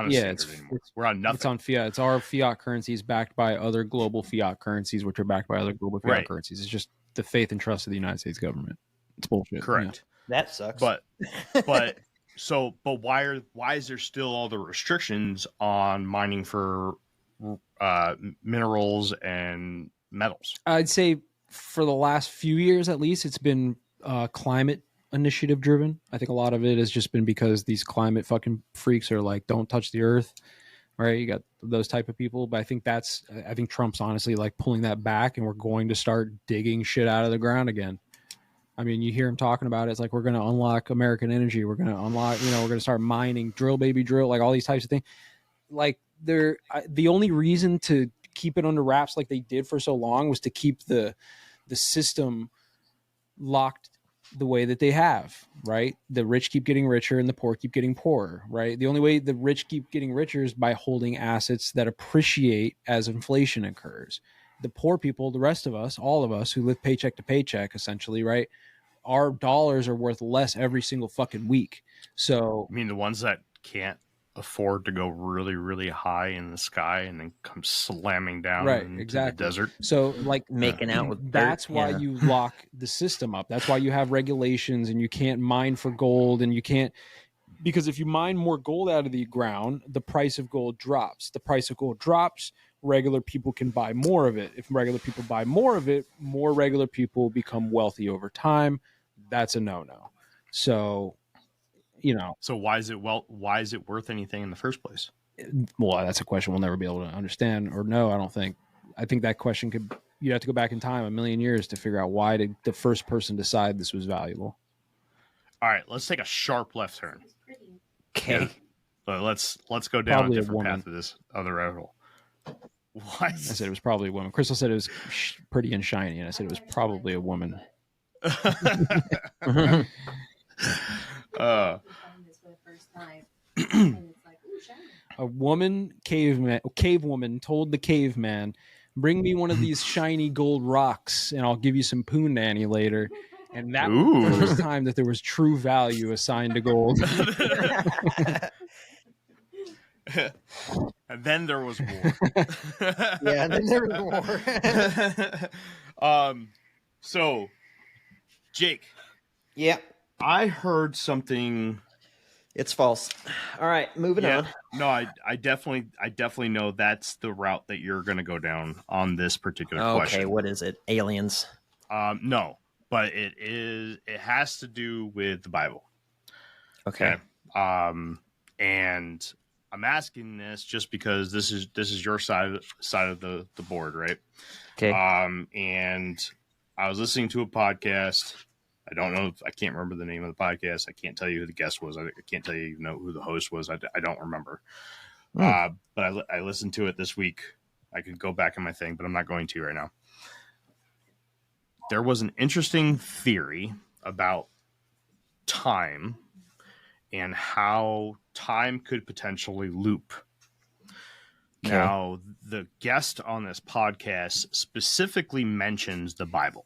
standard anymore. We're on nothing. It's on fiat. It's our fiat currencies backed by other global fiat currencies, which are backed by other global fiat currencies. It's just the faith and trust of the United States government. It's bullshit. Correct. Yeah. That sucks. But why is there still all the restrictions on mining for minerals and metals? I'd say for the last few years, at least, it's been climate initiative driven. I think a lot of it has just been because these climate fucking freaks are like, don't touch the earth, right? You got those type of people. But I think Trump's honestly like pulling that back, and we're going to start digging shit out of the ground again. I mean, you hear him talking about it. It's like, we're going to unlock American energy. We're going to unlock, we're going to start mining, drill, baby, drill, like all these types of things. Like the only reason to keep it under wraps like they did for so long was to keep the system locked the way that they have, right? The rich keep getting richer and the poor keep getting poorer, right? The only way the rich keep getting richer is by holding assets that appreciate as inflation occurs. The poor people, the rest of us, all of us who live paycheck to paycheck, essentially, right? Our dollars are worth less every single fucking week. So I mean, the ones that can't afford to go really, really high in the sky and then come slamming down into the desert. So like making out with that's dirt, why you lock the system up. That's why you have regulations and you can't mine for gold and you can't, because if you mine more gold out of the ground, the price of gold drops. The price of gold drops, regular people can buy more of it. If regular people buy more of it, more regular people become wealthy over time. That's a no-no. So, you know. So why is it worth anything in the first place? Well, that's a question we'll never be able to understand or know, I don't think. I think that question you'd have to go back in time 1,000,000 years to figure out why did the first person decide this was valuable. All right, let's take a sharp left turn. Okay. Yeah. So let's go down Probably a a different woman. path of this other rabbit hole. What? I said it was probably a woman. Crystal said it was pretty and shiny, and I said it was probably a woman. A woman cave woman told the caveman, "Bring me one of these shiny gold rocks, and I'll give you some poon nanny later." And that was the first time that there was true value assigned to gold. And then there was war. Yeah, then there was war. So, Jake. Yeah. I heard something. It's false. All right, moving on. No, I definitely know that's the route that you're going to go down on this particular question. Okay, what is it? Aliens? No, but it has to do with the Bible. Okay. And I'm asking this just because this is your side of the board, right? Okay. And I was listening to a podcast. I don't know. I can't remember the name of the podcast. I can't tell you who the guest was. I can't tell you who the host was. I don't remember. But I listened to it this week. I could go back in my thing, but I'm not going to right now. There was an interesting theory about time and how time could potentially loop. Okay. Now, the guest on this podcast specifically mentions the Bible.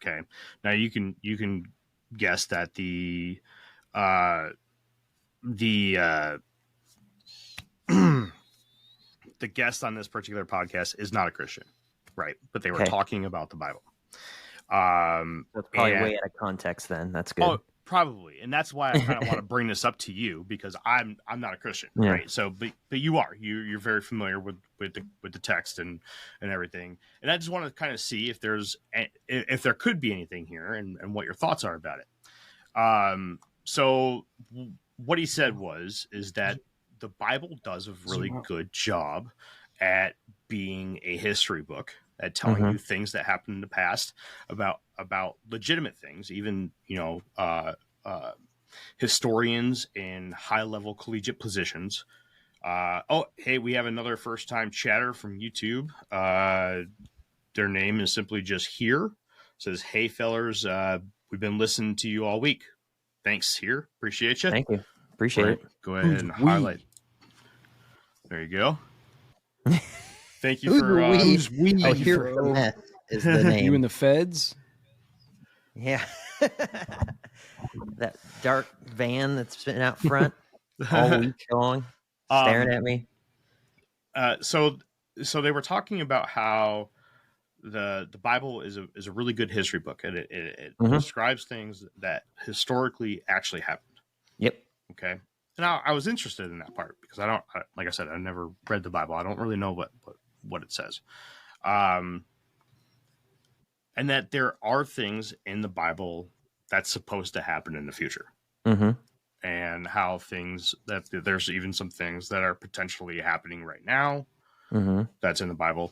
Okay. Now you can guess that the guest on this particular podcast is not a Christian, right? But they were talking about the Bible. That's probably way out of context. Then that's good. Oh, probably, and that's why I kind of want to bring this up to you because I'm not a Christian, right? So, but you are. You're very familiar with the text and everything, and I just want to kind of see if there could be anything here and what your thoughts are about it. So what he said is that the Bible does a really good job at being a history book, at telling you things that happened in the past about legitimate things, even historians in high level collegiate positions. We have another first time chatter from YouTube. Their name is simply just here. It says, "Hey fellers, we've been listening to you all week. Thanks here. Appreciate you." Thank you. Appreciate it. Go ahead and highlight. There you go. Thank you for who's we? Oh, here is the name. You and the feds? Yeah. That dark van that's been out front all week long, staring at me. So they were talking about how the Bible is a really good history book, and it describes things that historically actually happened. Yep. Okay. And I was interested in that part because like I said, I never read the Bible. I don't really know what it says. And that there are things in the Bible that's supposed to happen in the future. And how there's even some things that are potentially happening right now that's in the Bible.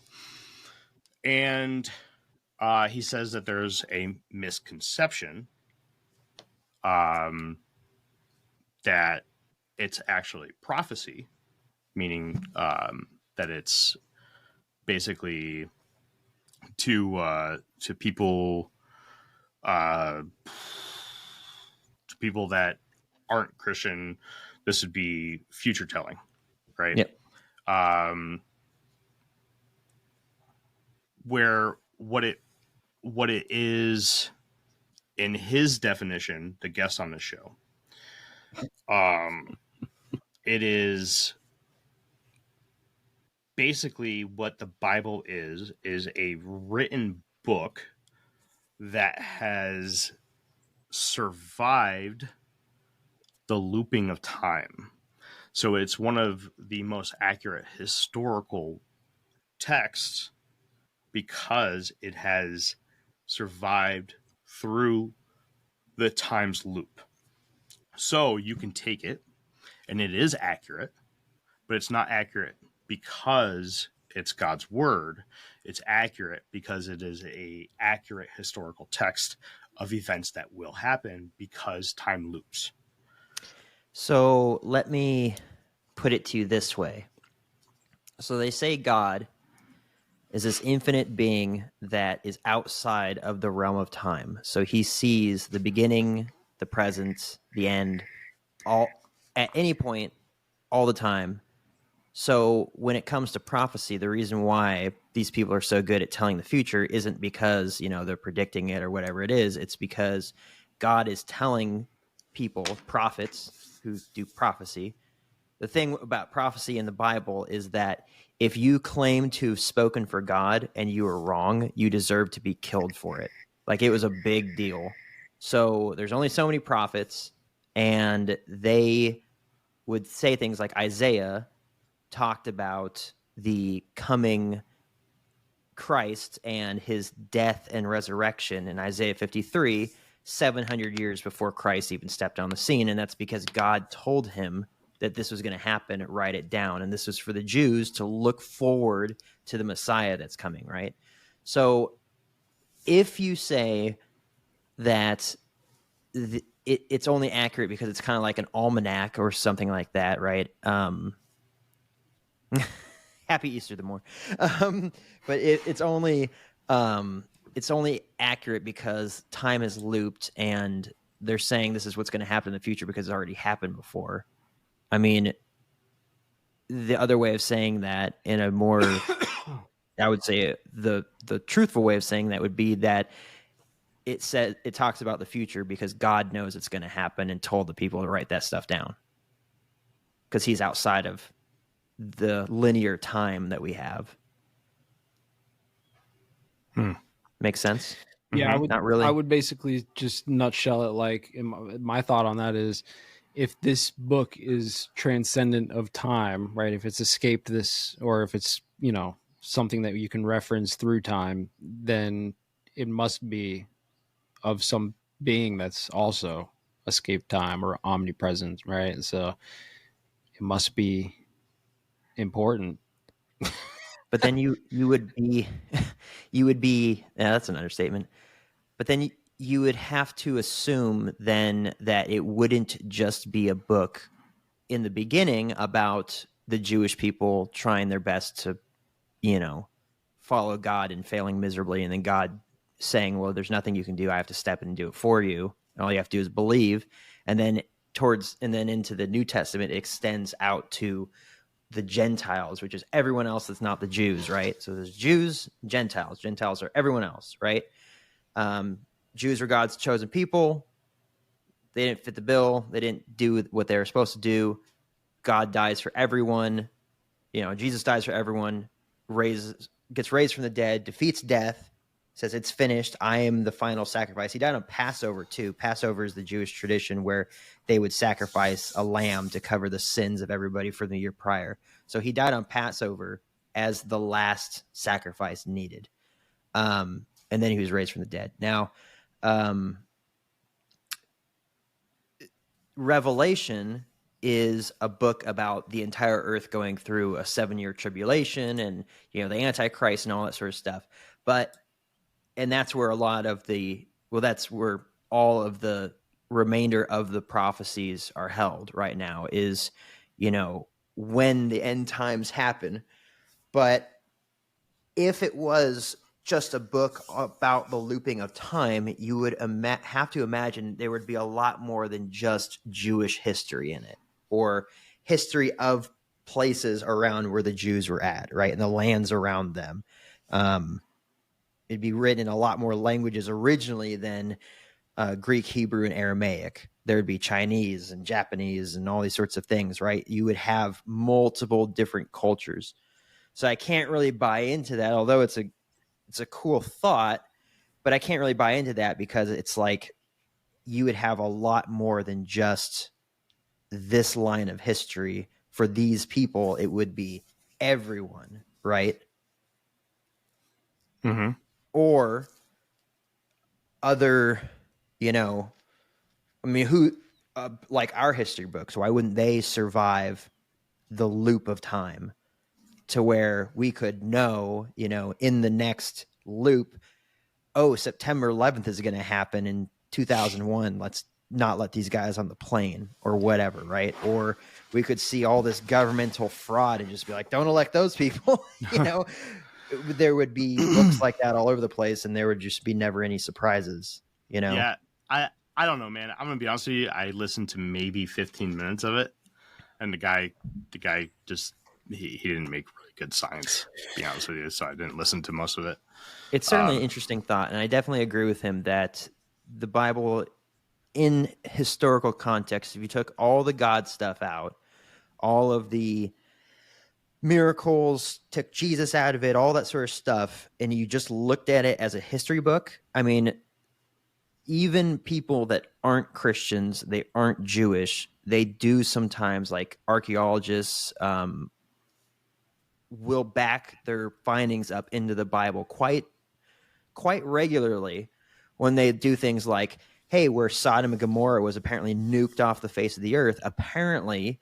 And He says that there's a misconception that it's actually prophecy, meaning that it's basically to people that aren't Christian. This would be future telling, right? Yep. Where what it is in his definition, the guest on the show, it is basically what the Bible is a written book that has survived the looping of time. So it's one of the most accurate historical texts because it has survived through the time's loop. So you can take it and it is accurate, but it's not accurate because it's God's word. It's accurate because it is a accurate historical text of events that will happen because time loops. So let me put it to you this way. So they say God is this infinite being that is outside of the realm of time. So he sees the beginning, the present, the end, all at any point, all the time. So when it comes to prophecy, the reason why these people are so good at telling the future isn't because, they're predicting it or whatever it is. It's because God is telling people, prophets who do prophecy. The thing about prophecy in the Bible is that if you claim to have spoken for God and you were wrong, you deserve to be killed for it. Like, it was a big deal. So there's only so many prophets, and they would say things like Isaiah talked about the coming Christ and his death and resurrection in Isaiah 53, 700 years before Christ even stepped on the scene. And that's because God told him that this was going to happen, write it down. And this was for the Jews to look forward to the Messiah that's coming, right? So if you say that it's only accurate because it's kind of like an almanac or something like that, right? Happy Easter, the more. But it's only accurate because time has looped and they're saying this is what's going to happen in the future because it's already happened before. I mean, the other way of saying that in a more, I would say the truthful way of saying that would be that it talks about the future because God knows it's going to happen and told the people to write that stuff down because he's outside of the linear time that we have. Makes sense? Yeah, Not really. I would basically just nutshell it like my thought on that is if this book is transcendent of time, right? If it's escaped this, or if it's, something that you can reference through time, then it must be of some being that's also escaped time or omnipresent, right? So it must be important. But then you would be that's an understatement. But then you would have to assume then that it wouldn't just be a book in the beginning about the Jewish people trying their best to, follow God and failing miserably, and then God saying, well, there's nothing you can do. I have to step in and do it for you. And all you have to do is believe. And then into the New Testament, it extends out to the Gentiles, which is everyone else that's not the Jews, right? So there's Jews, Gentiles. Gentiles are everyone else, right? Jews are God's chosen people. They didn't fit the bill. They didn't do what they were supposed to do. God dies for everyone. Jesus dies for everyone, gets raised from the dead, defeats death, says it's finished. I am the final sacrifice. He died on Passover too. Passover is the Jewish tradition where they would sacrifice a lamb to cover the sins of everybody for the year prior. So he died on Passover as the last sacrifice needed. And then he was raised from the dead. Now, Revelation is a book about the entire earth going through a 7-year tribulation and, the Antichrist and all that sort of stuff. But and that's where a lot of that's where all of the remainder of the prophecies are held right now is, when the end times happen. But if it was just a book about the looping of time, you would have to imagine there would be a lot more than just Jewish history in it, or history of places around where the Jews were at, right? And the lands around them. It'd be written in a lot more languages originally than Greek, Hebrew, and Aramaic. There'd be Chinese and Japanese and all these sorts of things, right? You would have multiple different cultures. So I can't really buy into that, although it's a cool thought, but I can't really buy into that because it's like you would have a lot more than just this line of history. For these people, it would be everyone, right? Mm-hmm. Or other, who, like our history books, why wouldn't they survive the loop of time to where we could know, in the next loop, September 11th is going to happen in 2001. Let's not let these guys on the plane or whatever, right? Or we could see all this governmental fraud and just be like, don't elect those people. There would be books like that all over the place, and there would just be never any surprises, Yeah, I don't know, man. I'm gonna be honest with you. I listened to maybe 15 minutes of it, and the guy just he didn't make really good science, to be honest with you. So I didn't listen to most of it. It's certainly an interesting thought, and I definitely agree with him that the Bible, in historical context, if you took all the God stuff out, all of the miracles, took Jesus out of it, all that sort of stuff, and you just looked at it as a history book, I mean, even people that aren't Christians, they aren't Jewish, they do sometimes, like archaeologists, will back their findings up into the Bible quite regularly when they do things like, hey, where Sodom and Gomorrah was apparently nuked off the face of the earth, apparently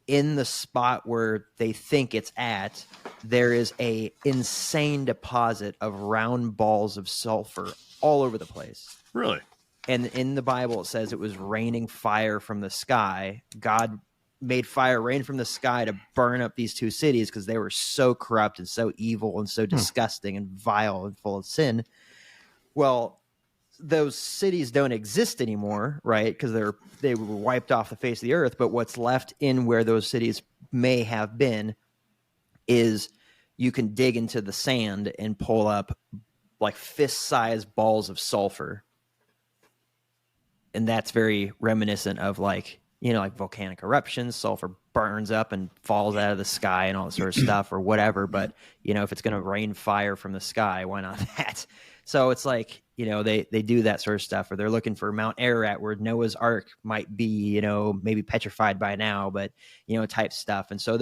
in the spot where they think it's at, there is a insane deposit of round balls of sulfur all over the place. Really? And in the Bible, it says it was raining fire from the sky. God made fire rain from the sky to burn up these two cities because they were so corrupt and so evil and so disgusting and vile and full of sin. Well, those cities don't exist anymore, right? Because they were wiped off the face of the earth. But what's left in where those cities may have been is you can dig into the sand and pull up like fist-sized balls of sulfur. And that's very reminiscent of like volcanic eruptions. Sulfur burns up and falls out of the sky and all that sort of stuff or whatever. But, if it's going to rain fire from the sky, why not that? So it's like, they do that sort of stuff, or they're looking for Mount Ararat where Noah's Ark might be, maybe petrified by now, but, type stuff. And so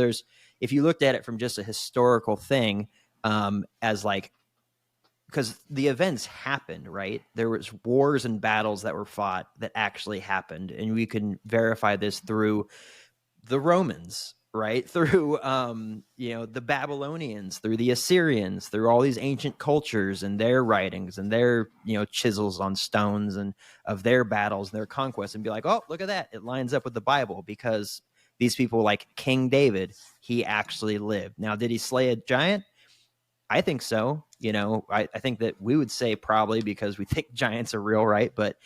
if you looked at it from just a historical thing, as like, because the events happened, right? There was wars and battles that were fought that actually happened. And we can verify this through the Romans, right? Through, the Babylonians, through the Assyrians, through all these ancient cultures and their writings and their, chisels on stones and of their battles and their conquests, and be like, oh, look at that. It lines up with the Bible because these people like King David, he actually lived. Now, did he slay a giant? I think so. I think that we would say probably because we think giants are real, right? But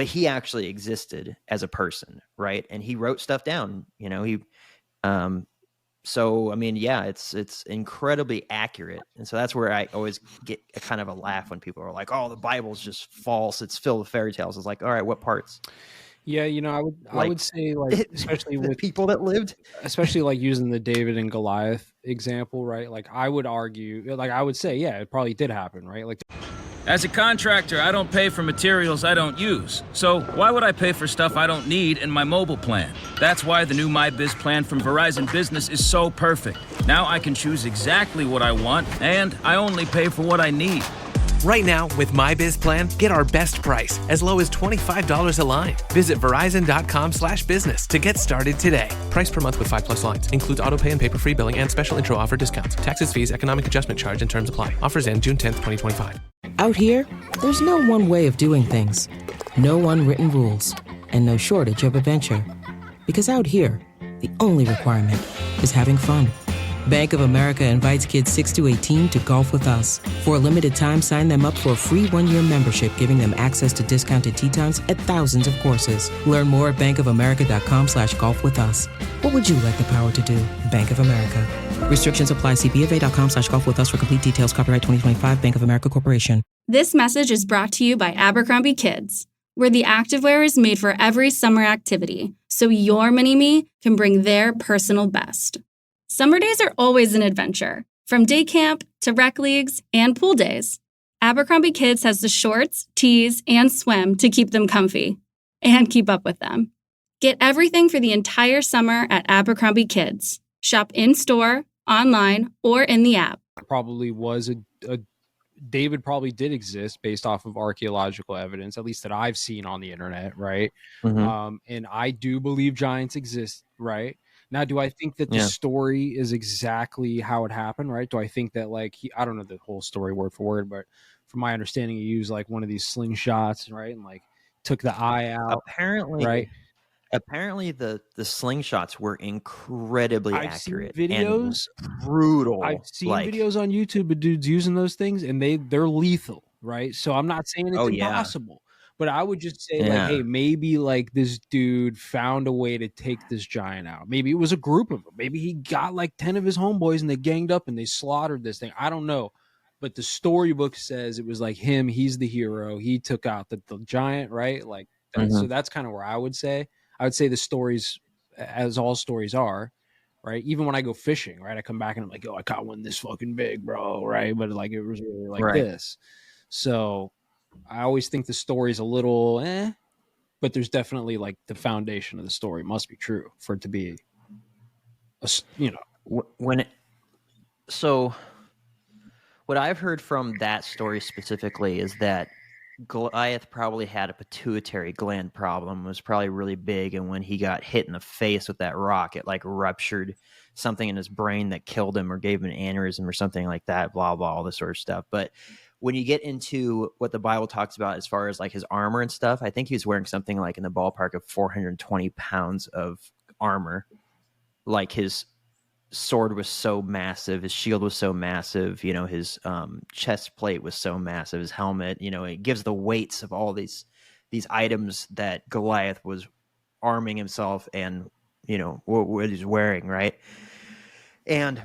he actually existed as a person, right? And he wrote stuff down, so, I mean, yeah, it's incredibly accurate. And so that's where I always get a kind of a laugh when people are like, oh, the Bible's just false. It's filled with fairy tales. It's like, all right, what parts? Yeah, I would say, like, especially with people that lived, especially like using the David and Goliath example, right? Like, I would argue, like, I would say, yeah, it probably did happen, right? Like, as a contractor, I don't pay for materials I don't use. So why would I pay for stuff I don't need in my mobile plan? That's why the new MyBiz plan from Verizon Business is so perfect. Now I can choose exactly what I want, and I only pay for what I need. Right now, with MyBiz Plan, get our best price, as low as $25 a line. Visit Verizon.com/business to get started today. Price per month with 5+ lines. Includes autopay and paper-free billing and special intro offer discounts. Taxes, fees, economic adjustment charge, and terms apply. Offers end June 10th, 2025. Out here, there's no one way of doing things. No unwritten rules. And no shortage of adventure. Because out here, the only requirement is having fun. Bank of America invites kids 6 to 18 to golf with us. For a limited time, sign them up for a free 1-year membership, giving them access to discounted tee times at thousands of courses. Learn more at bankofamerica.com/golf with us. What would you like the power to do? Bank of America. Restrictions apply. See BofA.com/golf with us for complete details. Copyright 2025 Bank of America Corporation. This message is brought to you by Abercrombie Kids, where the activewear is made for every summer activity, so your mini-me can bring their personal best. Summer days are always an adventure, from day camp to rec leagues and pool days. Abercrombie Kids has the shorts, tees, and swim to keep them comfy and keep up with them. Get everything for the entire summer at Abercrombie Kids. Shop in-store, online, or in the app. Probably was a David probably did exist based off of archaeological evidence, at least that I've seen on the internet, right? And I do believe giants exist, right? Now, do I think that the story is exactly how it happened, right? Do I think that, like, I don't know the whole story word for word, but from my understanding, he used like one of these slingshots, right? And like took the eye out. Apparently, right? Apparently, the slingshots were incredibly accurate. Seen videos, and brutal. I've seen videos on YouTube of dudes using those things, and they're lethal, right? So I'm not saying it's impossible, but I would just say like, hey, maybe like this dude found a way to take this giant out. Maybe it was a group of them. Maybe he got like 10 of his homeboys and they ganged up and they slaughtered this thing. I don't know. But the storybook says it was like him. He's the hero. He took out the giant, right? Like, so that's kind of where I would say. I would say the stories, as all stories are, right? Even when I go fishing, right? I come back and I'm like, oh, I caught one this fucking big, bro, right? But like, it was really like this. So I always think the story's a little but there's definitely like the foundation of the story must be true for it to be, So what I've heard from that story specifically is that Goliath probably had a pituitary gland problem, was probably really big, and when he got hit in the face with that rock, it like ruptured something in his brain that killed him or gave him an aneurysm or something like that, blah, blah, all this sort of stuff. But when you get into what the Bible talks about as far as like his armor and stuff, I think he was wearing something like in the ballpark of 420 pounds of armor. Like his sword was so massive, his shield was so massive, you know, his chest plate was so massive, his helmet, you know, it gives the weights of all these items that Goliath was arming himself and, you know, what he's wearing, right? And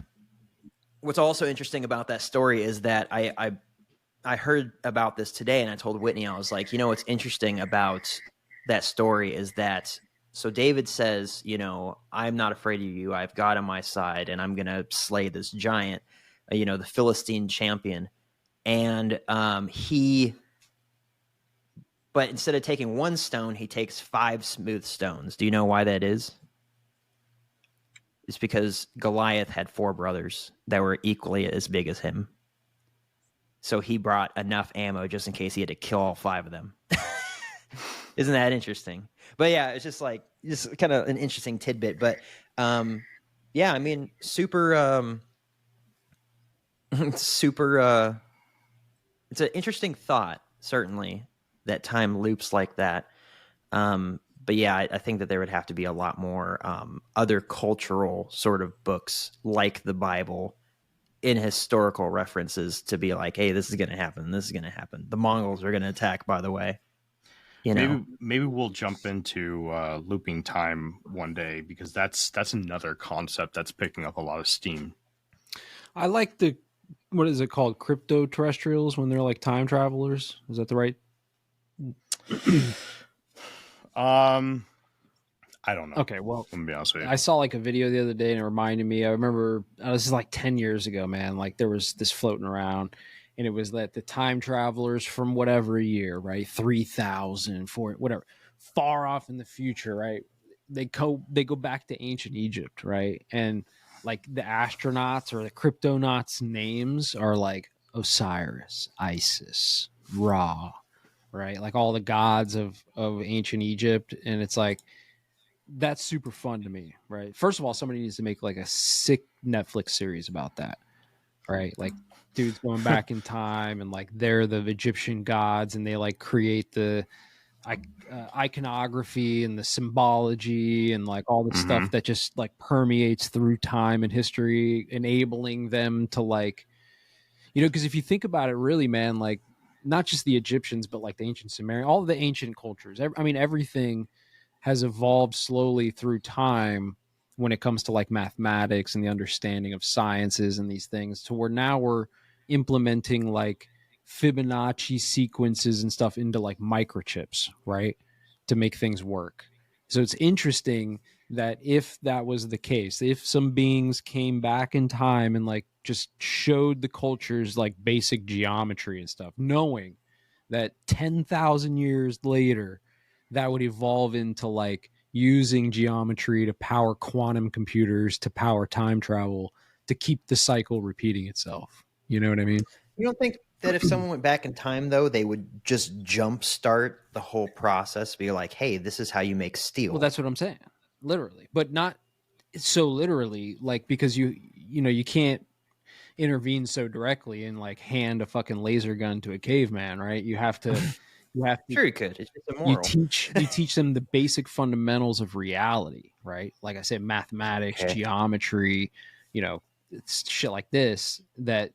what's also interesting about that story is that I heard about this today, and I told Whitney, I was like, you know, what's interesting about that story is that, so David says, you know, I'm not afraid of you. I've God on my side, and I'm going to slay this giant, you know, the Philistine champion. And but instead of taking one stone, he takes 5 smooth stones. Do you know why that is? It's because Goliath had 4 brothers that were equally as big as him. So he brought enough ammo just in case he had to kill all 5 of them. Isn't that interesting? But yeah, it's just like, just kind of an interesting tidbit. But yeah, I mean, super, it's an interesting thought, certainly, that time loops like that. But yeah, I think that there would have to be a lot more other cultural sort of books like the Bible in historical references to be like, hey, this is going to happen. This is going to happen. The Mongols are going to attack, by the way. You know, maybe we'll jump into looping time one day, because that's another concept that's picking up a lot of steam. I like what is it called? Crypto terrestrials, when they're like time travelers. Is that the right? I don't know. Okay, well, I'm gonna be honest with you. I saw like a video the other day and it reminded me. I remember this is like 10 years ago, man. Like there was this floating around, and it was that the time travelers from whatever year, right? 3,000, whatever, far off in the future, right? They go back to ancient Egypt, right? And like the astronauts or the cryptonauts names are like Osiris, Isis, Ra, right? Like all the gods of ancient Egypt. And it's like, that's super fun to me, right? First of all, somebody needs to make like a sick Netflix series about that, right? Like dudes going back in time and like they're the Egyptian gods and they like create the iconography and the symbology and like all the stuff that just like permeates through time and history, enabling them to like, you know, because if you think about it really, man, like not just the Egyptians, but like the ancient Sumerian, all of the ancient cultures, I mean, everything has evolved slowly through time when it comes to like mathematics and the understanding of sciences and these things, to where now we're implementing like Fibonacci sequences and stuff into like microchips, right? To make things work. So it's interesting that if that was the case, if some beings came back in time and like just showed the cultures like basic geometry and stuff, knowing that 10,000 years later, that would evolve into like using geometry to power quantum computers, to power time travel, to keep the cycle repeating itself. You know what I mean? You don't think that if someone went back in time, though, they would just jumpstart the whole process, be like, hey, this is how you make steel? Well, that's what I'm saying. Literally. But not so literally, like, because you know, you can't intervene so directly and like hand a fucking laser gun to a caveman, right? You have to Sure you could. It's just immoral. You teach them the basic fundamentals of reality, right? Like I said, mathematics, geometry, you know, it's shit like this that,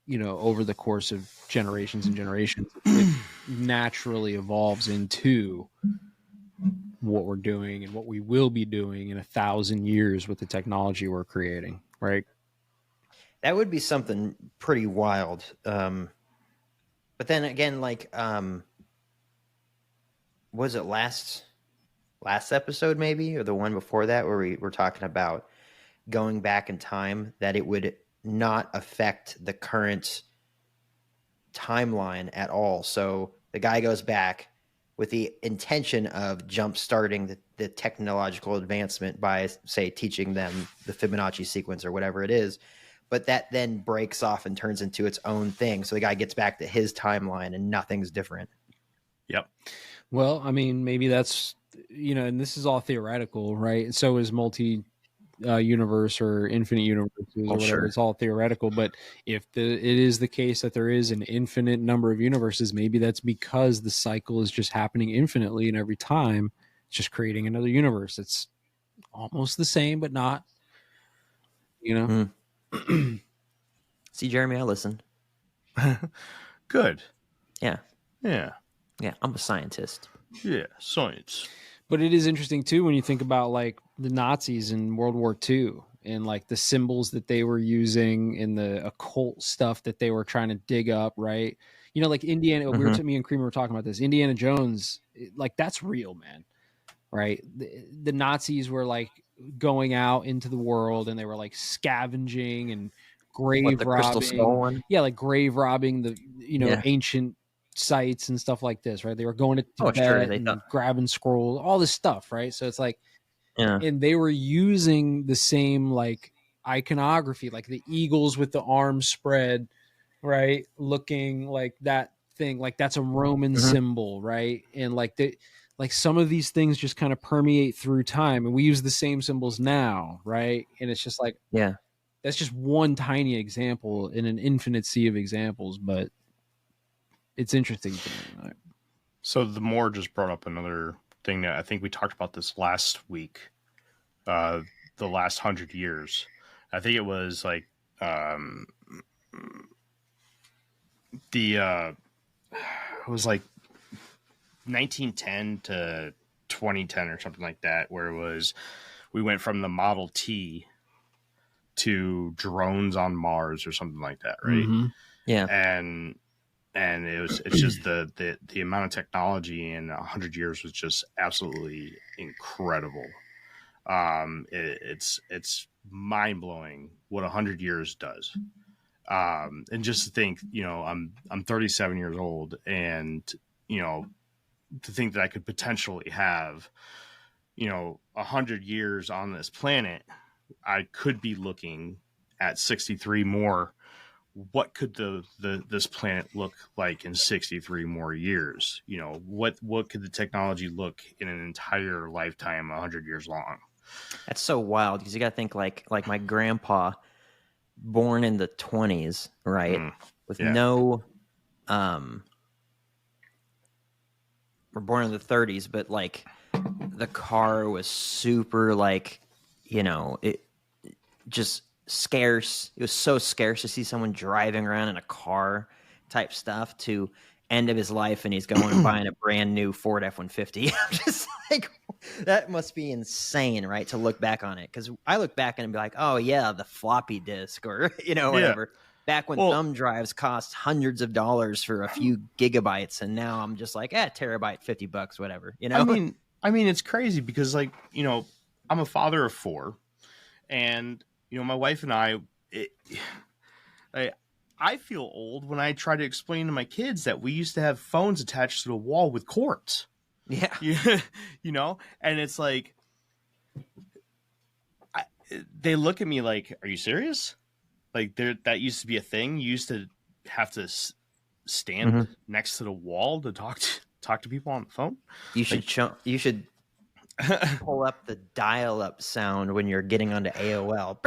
you know, over the course of generations and generations, it naturally evolves into what we're doing and what we will be doing in 1,000 years with the technology we're creating, right? That would be something pretty wild. But then again, like, was it last episode maybe, or the one before that, where we were talking about going back in time, that it would not affect the current timeline at all. So the guy goes back with the intention of jump starting the technological advancement by, say, teaching them the Fibonacci sequence or whatever it is. But that then breaks off and turns into its own thing. So the guy gets back to his timeline and nothing's different. Yep. Well, I mean, maybe that's, you know, and this is all theoretical, right? So is universe or infinite universes or whatever. Sure. It's all theoretical. But if it is the case that there is an infinite number of universes, maybe that's because the cycle is just happening infinitely, and every time it's just creating another universe. It's almost the same, but not, you know? See, Jeremy, I listen. Good. Yeah. Yeah. Yeah, I'm a scientist. Yeah, science. But it is interesting too when you think about like the Nazis in World War II and like the symbols that they were using and the occult stuff that they were trying to dig up, right? You know, like Indiana, me and Creamer were talking about this. Indiana Jones, like that's real, man. Right? The Nazis were like going out into the world and they were like scavenging and grave robbing. Yeah, like grave robbing the, you know, ancient sites and stuff like this, right? They were going to Tibet and grabbing scrolls, all this stuff, right? So it's like, and they were using the same like iconography, like the eagles with the arms spread, right? Looking like that thing, like that's a Roman symbol, right? And like some of these things just kind of permeate through time, and we use the same symbols now, right? And it's just like, that's just one tiny example in an infinite sea of examples, but it's interesting to me. So the Moore just brought up another thing that I think we talked about this last week, the last 100 years. I think it was like it was like 1910 to 2010 or something like that, where we went from the Model T to drones on Mars or something like that, right? Yeah. And it's just the amount of technology in 100 years was just absolutely incredible. It's mind blowing what 100 years does. And just to think, you know, I'm 37 years old, and you know, to think that I could potentially have, you know, 100 years on this planet, I could be looking at 63 more what could this planet look like in 63 more years? You know, what could the technology look in an entire lifetime, 100 years long? That's so wild, because you got to think like my grandpa, born in the 20s, right? With no, or born in the 30s, but like the car was super, like, you know, it just scarce. It was so scarce to see someone driving around in a car type stuff, to end of his life and he's going and buying a brand new Ford F-150. I'm just like, that must be insane, right? To look back on it. Because I look back and be like, oh yeah, the floppy disk, or, you know, whatever. Back when thumb drives cost hundreds of dollars for a few gigabytes, and now I'm just like, terabyte, $50, whatever. You know, I mean, it's crazy because, like, you know, I'm a father of 4, and you know, my wife and I feel old when I try to explain to my kids that we used to have phones attached to the wall with cords. Yeah, you know, and it's like, they look at me like, "Are you serious?" Like, that used to be a thing. You used to have to stand next to the wall to talk to people on the phone. You should you should pull up the dial-up sound when you're getting onto AOL.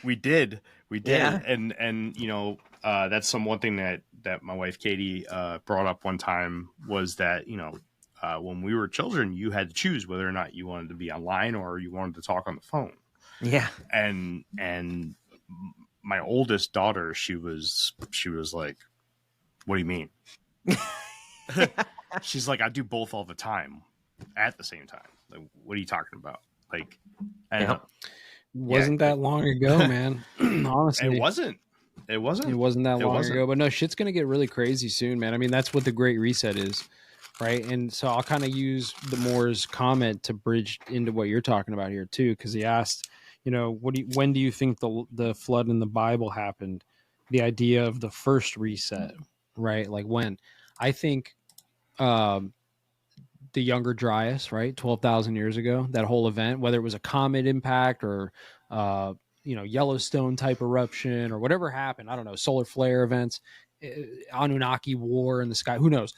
We did, Yeah. and you know, that's one thing that my wife Katie brought up one time, was that, you know, when we were children, you had to choose whether or not you wanted to be online or you wanted to talk on the phone. Yeah. And my oldest daughter, she was like, "What do you mean?" She's like, "I do both all the time at the same time. Like, what are you talking about?" Like, I don't know. Wasn't that long ago, man. Honestly, It wasn't that long ago. But no, shit's gonna get really crazy soon, man. I mean, that's what the Great Reset is, right? And so I'll kind of use the Moore's comment to bridge into what you're talking about here too, because he asked, you know, when do you think the flood in the Bible happened? The idea of the first reset, right? Like when? I think the Younger Dryas, right? 12,000 years ago, that whole event, whether it was a comet impact or, you know, Yellowstone type eruption or whatever happened, I don't know, solar flare events, Anunnaki war in the sky, who knows?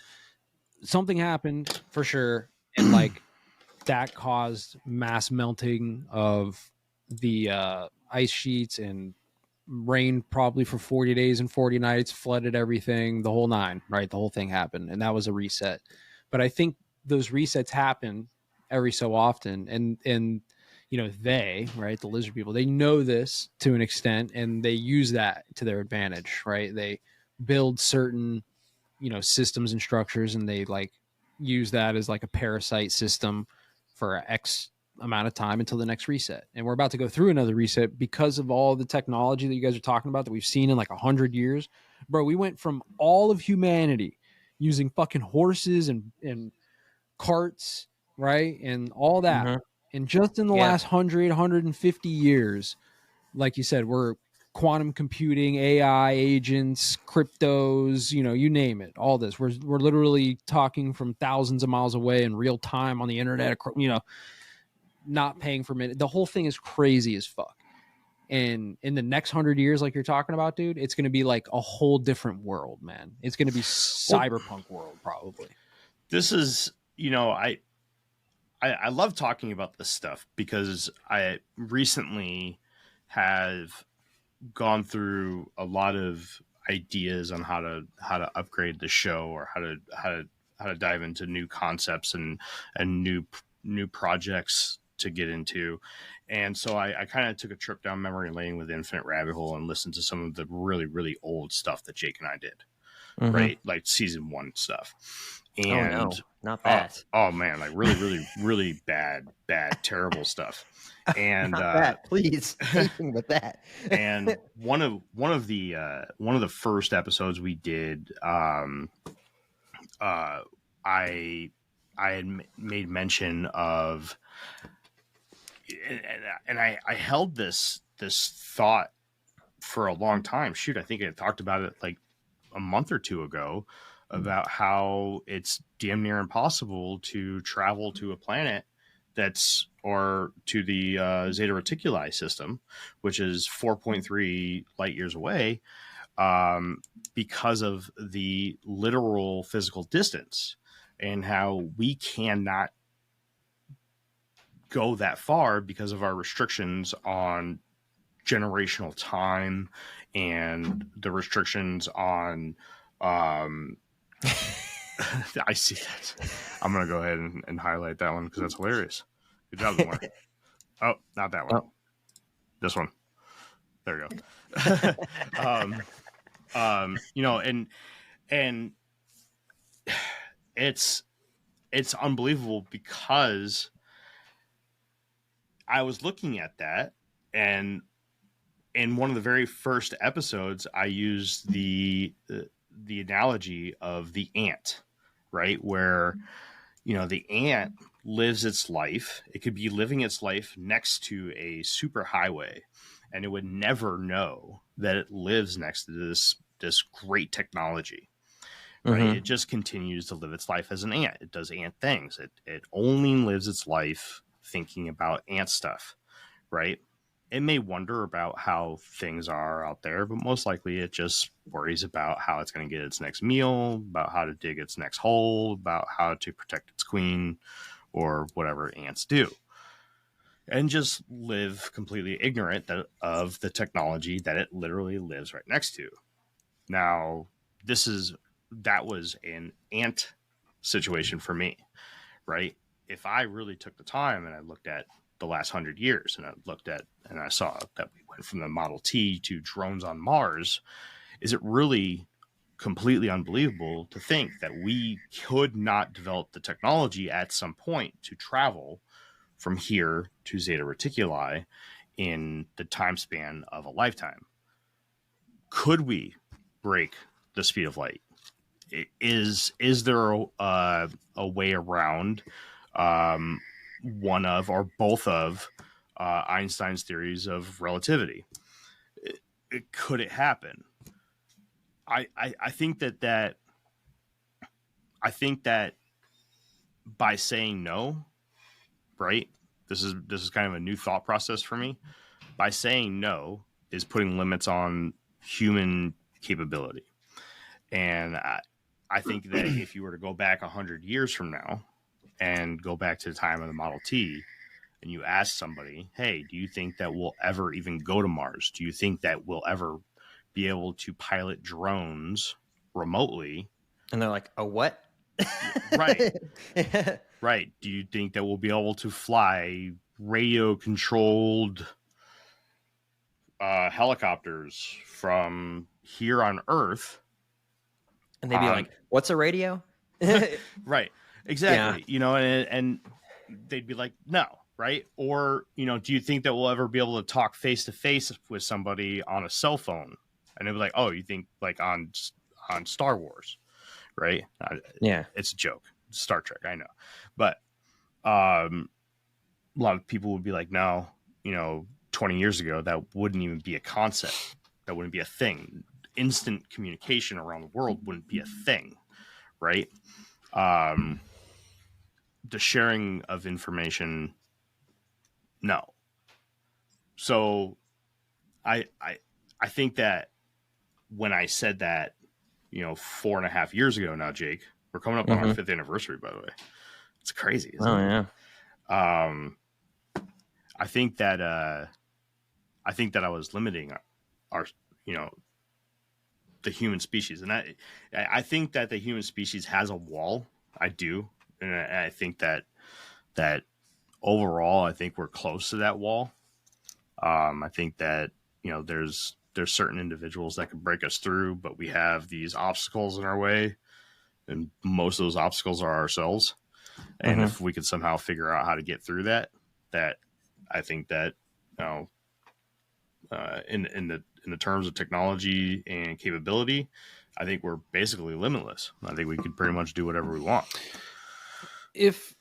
Something happened for sure. And like that caused mass melting of the ice sheets, and rain probably for 40 days and 40 nights, flooded everything, the whole nine, right? The whole thing happened. And that was a reset. But I think those resets happen every so often, and you know, they, right, the lizard people, they know this to an extent, and they use that to their advantage, right? They build certain, you know, systems and structures, and they like use that as like a parasite system for X amount of time until the next reset. And we're about to go through another reset because of all the technology that you guys are talking about that we've seen in like 100 years. Bro, we went from all of humanity using fucking horses and carts, right, and all that, and just in the last 150 years, like you said, we're quantum computing, AI agents, cryptos, you know, you name it, all this, we're literally talking from thousands of miles away in real time on the internet, you know, not paying for minute. The whole thing is crazy as fuck. And in the next 100 years, like you're talking about, dude, it's going to be like a whole different world, man. It's going to be cyberpunk world, probably. This is, you know, I love talking about this stuff because I recently have gone through a lot of ideas on how to upgrade the show, or how to dive into new concepts and new projects to get into. And so I kind of took a trip down memory lane with Infinite Rabbit Hole and listened to some of the really, really old stuff that Jake and I did, right? Like season 1 stuff. And oh no, not that. Oh man, like really, really, really bad, terrible stuff. And not that, please, anything but that. And one of the first episodes we did, I had made mention of, and I held this thought for a long time. Shoot, I think I talked about it like a month or two ago, about how it's damn near impossible to travel to a planet or to the Zeta Reticuli system, which is 4.3 light years away, because of the literal physical distance and how we cannot go that far because of our restrictions on generational time and the restrictions on I see that. I'm gonna go ahead and highlight that one because that's hilarious. Good job, Lamar. Oh, not that one. Oh. This one. There you go. You know, and it's unbelievable because I was looking at that, and in one of the very first episodes, I used the analogy of the ant, right? Where, you know, the ant lives its life. It could be living its life next to a super highway, and it would never know that it lives next to this great technology, right? Mhm. It just continues to live its life as an ant. It does ant things. It only lives its life thinking about ant stuff, right? It may wonder about how things are out there, but most likely it just worries about how it's going to get its next meal, about how to dig its next hole, about how to protect its queen, or whatever ants do. And just live completely ignorant of the technology that it literally lives right next to. Now, that was an ant situation for me, right? If I really took the time and I looked at the last 100 years and I saw that we went from the Model T to drones on Mars, is it really completely unbelievable to think that we could not develop the technology at some point to travel from here to Zeta Reticuli in the time span of a lifetime? Could we break the speed of light? Is there a way around one of or both of Einstein's theories of relativity? Could it happen? I think that I think that by saying no, right? This is kind of a new thought process for me. By saying no is putting limits on human capability. And I think that if you were to go back 100 years from now and go back to the time of the Model T, and you ask somebody, hey, do you think that we'll ever even go to Mars? Do you think that we'll ever be able to pilot drones remotely? And they're like, "A what?" Right. Right. Do you think that we'll be able to fly radio controlled helicopters from here on Earth? And they'd be like, "What's a radio?" Right. Exactly. Yeah. You know, and they'd be like, no. Right. Or, you know, do you think that we'll ever be able to talk face to face with somebody on a cell phone? And they'd be like, oh, you think like on Star Wars? Right. Yeah. It's a joke. It's Star Trek. I know. But a lot of people would be like, no, you know, 20 years ago, that wouldn't even be a concept. That wouldn't be a thing. Instant communication around the world wouldn't be a thing. Right. The sharing of information, no. So I think that when I said that, you know, 4.5 years ago now, Jake, we're coming up on our 5th anniversary, by the way. It's crazy. Isn't it? Yeah. I think that I was limiting our, you know, the human species. And I think that the human species has a wall. I do. And I think that overall, I think we're close to that wall. I think that, you know, there's certain individuals that can break us through, but we have these obstacles in our way, and most of those obstacles are ourselves. And if we could somehow figure out how to get through that I think that, you know, in the terms of technology and capability, I think we're basically limitless. I think we could pretty much do whatever we want. If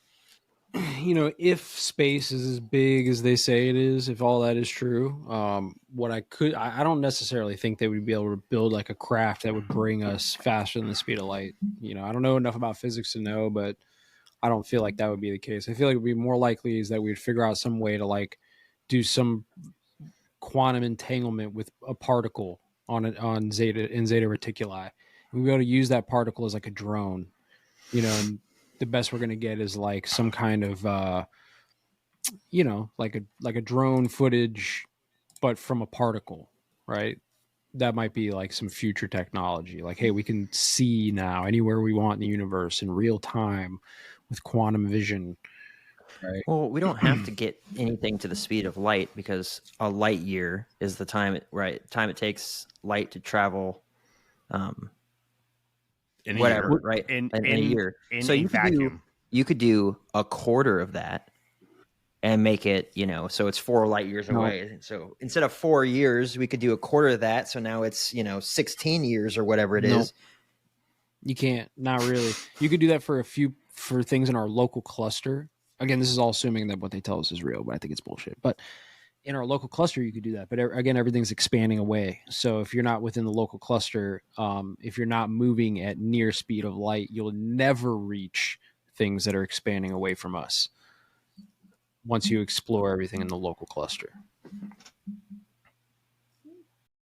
space is as big as they say it is, if all that is true, I don't necessarily think they would be able to build like a craft that would bring us faster than the speed of light. You know, I don't know enough about physics to know, but I don't feel like that would be the case. I feel like it would be more likely is that we'd figure out some way to like do some quantum entanglement with a particle on zeta reticuli. We'd be able to use that particle as like a drone, you know, and the best we're going to get is like some kind of, you know, like a drone footage, but from a particle, right? That might be like some future technology. Like, hey, we can see now anywhere we want in the universe in real time with quantum vision. Right. Well, we don't have to get anything to the speed of light because a light year is the time it takes light to travel. In a whatever, year. right? In a year. So you could do a quarter of that and make it, you know, so it's 4 light years away. So instead of 4 years, we could do a quarter of that. So now it's, you know, 16 years or whatever it is. You can't, not really. You could do that for things in our local cluster. Again, this is all assuming that what they tell us is real, but I think it's bullshit. But in our local cluster, you could do that. But again, everything's expanding away. So if you're not within the local cluster, if you're not moving at near speed of light, you'll never reach things that are expanding away from us once you explore everything in the local cluster.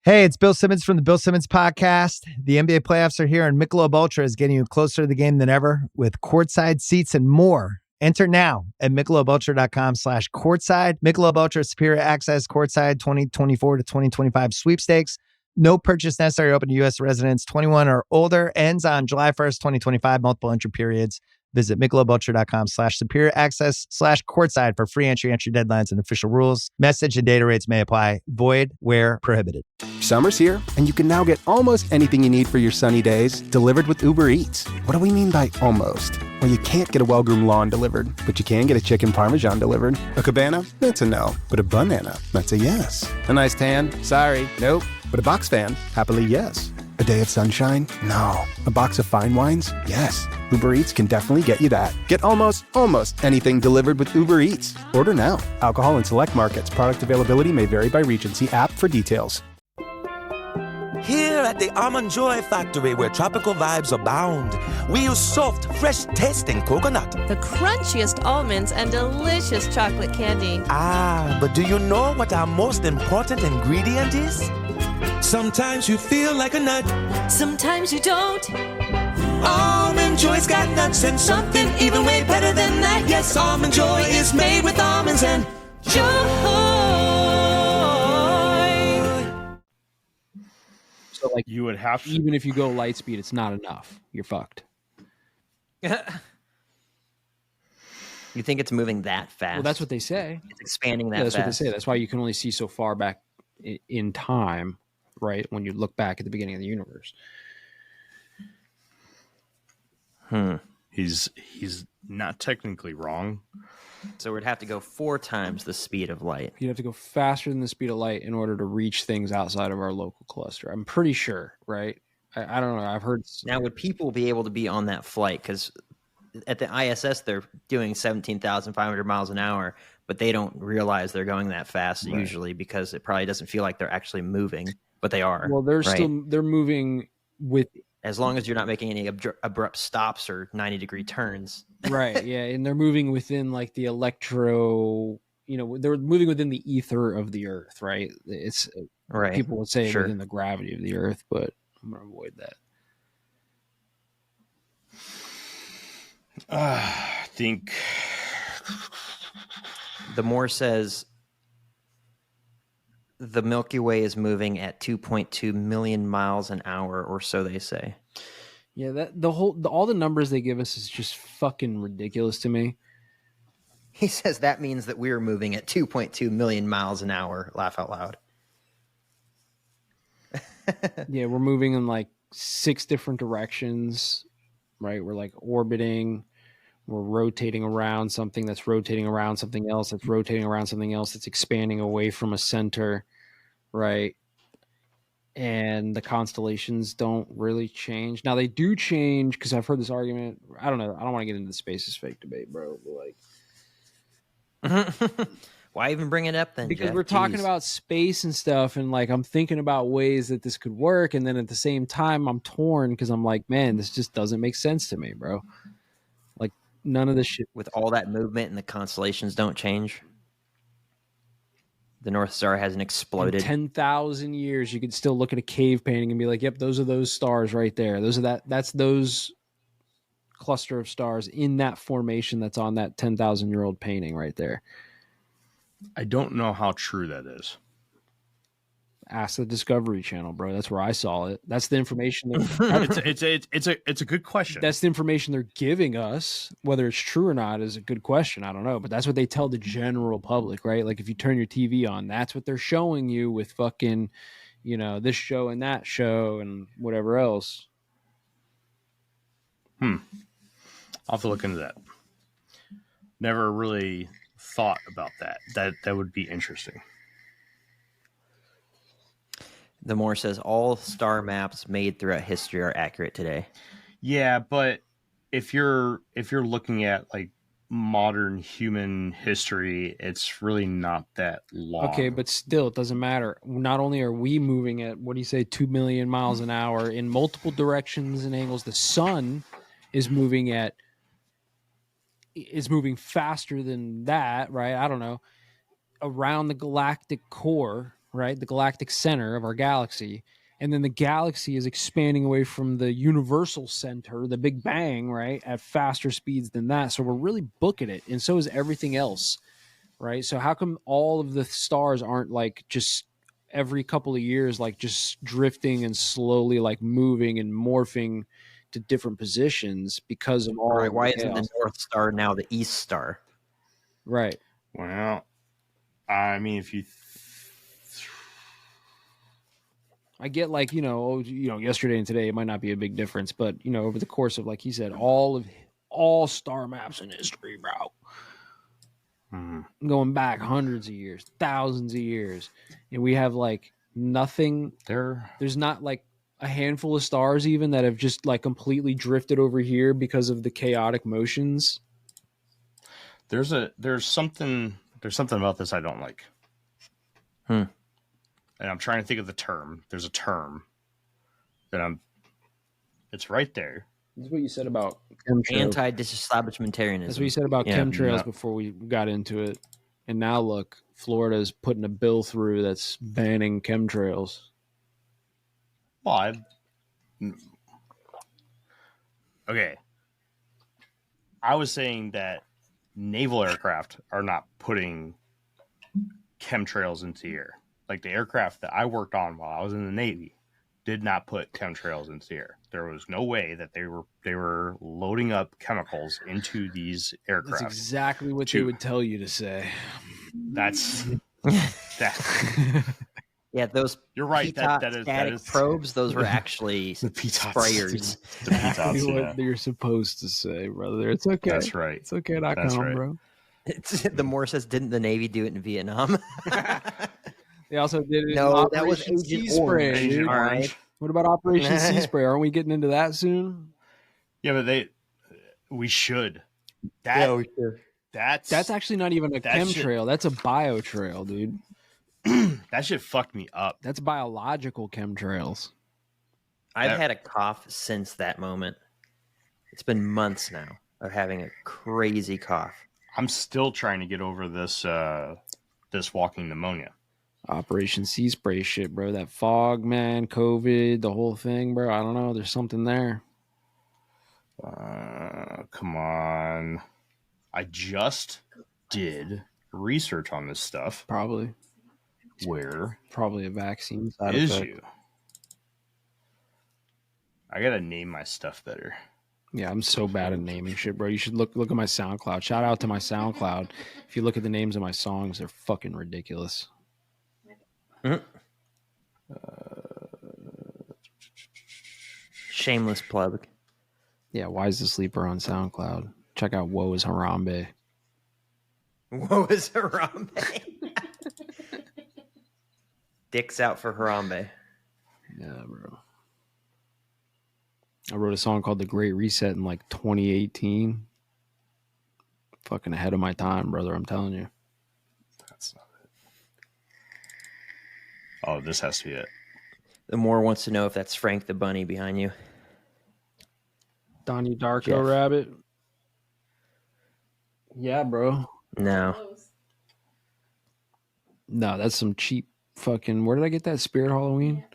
Hey, it's Bill Simmons from the Bill Simmons Podcast. The NBA playoffs are here, and Michelob Ultra is getting you closer to the game than ever with courtside seats and more. Enter now at MichelobUltra.com/courtside. Michelob Ultra Superior Access Courtside 2024 to 2025 sweepstakes. No purchase necessary. Open to U.S. residents 21 or older. Ends on July 1st, 2025. Multiple entry periods. Visit MichelobUltra.com/superior access/courtside for free entry deadlines and official rules. Message and data rates may apply. Void where prohibited. Summer's here, and you can now get almost anything you need for your sunny days delivered with Uber Eats. What do we mean by almost? Well, you can't get a well-groomed lawn delivered, but you can get a chicken parmesan delivered. A cabana? That's a no. But a banana? That's a yes. A nice tan? Sorry, nope. But a box fan? Happily, yes. A day of sunshine? No. A box of fine wines? Yes. Uber Eats can definitely get you that. Get almost anything delivered with Uber Eats. Order now. Alcohol in select markets. Product availability may vary by region. See app for details. Here at the Almond Joy Factory, where tropical vibes abound, we use soft, fresh-tasting coconut. The crunchiest almonds and delicious chocolate candy. Ah, but do you know what our most important ingredient is? Sometimes you feel like a nut. Sometimes you don't. Almond Joy's got nuts and something even way better than that. Yes, Almond Joy is made with almonds and joy. So like you would have to, even if you go light speed, it's not enough. You're fucked. You think it's moving that fast? Well, that's what they say. It's expanding that that's fast. What they say. That's why you can only see so far back in time, right? When you look back at the beginning of the universe. He's not technically wrong. So we'd have to go 4 times the speed of light. You'd have to go faster than the speed of light in order to reach things outside of our local cluster. I'm pretty sure, right? I don't know. I've heard. Now, would people be able to be on that flight? Because at the ISS, they're doing 17,500 miles an hour, but they don't realize they're going that fast usually because it probably doesn't feel like they're actually moving, but they are. Well, they're moving with. As long as you're not making any abrupt stops or 90-degree turns. Right, yeah. And they're moving within like the they're moving within the ether of the Earth, right? It's right. People would say within the gravity of the Earth, but I'm going to avoid that. I think the Moore says the Milky Way is moving at 2.2 million miles an hour, or so they say. Yeah, that all the numbers they give us is just fucking ridiculous to me. He says that means that we're moving at 2.2 million miles an hour. Laugh out loud. Yeah, we're moving in like 6 different directions, right? We're like orbiting. We're rotating around something that's rotating around something else that's rotating around something else that's expanding away from a center, right? And the constellations don't really change. Now they do change because I've heard this argument. I don't know. I don't want to get into the space is fake debate, bro. But like, why even bring it up then? Because Jeff? we're talking about space and stuff, and like I'm thinking about ways that this could work, and then at the same time I'm torn because I'm like, man, this just doesn't make sense to me, bro. Like None of this shit. With all that movement and the constellations don't change. The North Star hasn't exploded. In 10,000 years, you could still look at a cave painting and be like, "Yep, those are those stars right there. That's those cluster of stars in that formation that's on that 10,000-year-old painting right there." I don't know how true that is. Ask the Discovery Channel, bro. That's where I saw it. That's the information. It's a good question. That's the information they're giving us. Whether it's true or not is a good question. I don't know, but that's what they tell the general public, right? Like if you turn your TV on, that's what they're showing you with fucking, this show and that show and whatever else. I'll have to look into that. Never really thought about that. That would be interesting. The Moore says all star maps made throughout history are accurate today. Yeah, but if you're looking at like modern human history, it's really not that long. Okay, but still, it doesn't matter. Not only are we moving at 2 million miles an hour in multiple directions and angles, the sun is moving faster than that, right? I don't know. Around the galactic core, right? The galactic center of our galaxy. And then the galaxy is expanding away from the universal center, the Big Bang, right? At faster speeds than that. So we're really booking it. And so is everything else, right? So how come all of the stars aren't like just every couple of years, like just drifting and slowly like moving and morphing to different positions because of all right? Why isn't the North Star now the East Star? Right. Well, I mean, if you I get like, yesterday and today, it might not be a big difference, but over the course of, like he said, all star maps in history, bro, going back hundreds of years, thousands of years. And we have like nothing there. There's not like a handful of stars even that have just like completely drifted over here because of the chaotic motions. There's something about this I don't like. And I'm trying to think of the term. There's a term that it's right there. This is what you said about anti-disestablishmentarianism. That's what you said about chemtrails before we got into it. And now look, Florida's putting a bill through that's banning chemtrails. Well, okay. I was saying that naval aircraft are not putting chemtrails into the air. Like the aircraft that I worked on while I was in the Navy did not put chemtrails into the air. There was no way that they were loading up chemicals into these aircraft. That's exactly what they would tell you to say. That's that. Yeah, those you're right. That is probes. Those were actually the sprayers. The PTOTs, what you're supposed to say, brother. It's okay. That's right. It's okay. Right. Bro. The Moore says, didn't the Navy do it in Vietnam? They also did it. No, that was Operation Sea Spray. All right. What about Operation Sea Spray? Aren't we getting into that soon? Yeah, but we should. We should. That's actually not even a chemtrail. That's a biotrail, dude. That shit fucked me up. That's biological chemtrails. I've had a cough since that moment. It's been months now of having a crazy cough. I'm still trying to get over this walking pneumonia. Operation Sea Spray shit, bro. That fog, man, COVID, the whole thing, bro. I don't know. There's something there. Come on. I just did research on this stuff. Probably. Where? Probably a vaccine side Is effect. you? I gotta name my stuff better. Yeah, I'm so bad at naming shit, bro. You should look at my SoundCloud. Shout out to my SoundCloud. If you look at the names of my songs, they're fucking ridiculous. Shameless plug. Yeah, Why's the Sleeper on SoundCloud. Check out Woe is Harambe. Woe is Harambe. Dick's out for Harambe. Yeah, bro. I wrote a song called The Great Reset in like 2018. Fucking ahead of my time, brother. I'm telling you. That's not it. Oh, this has to be it. The Moore wants to know if that's Frank the Bunny behind you. Donnie Darko Jeff. Rabbit. Yeah, bro. No. No, that's some cheap fucking. Where did I get that? Spirit Halloween?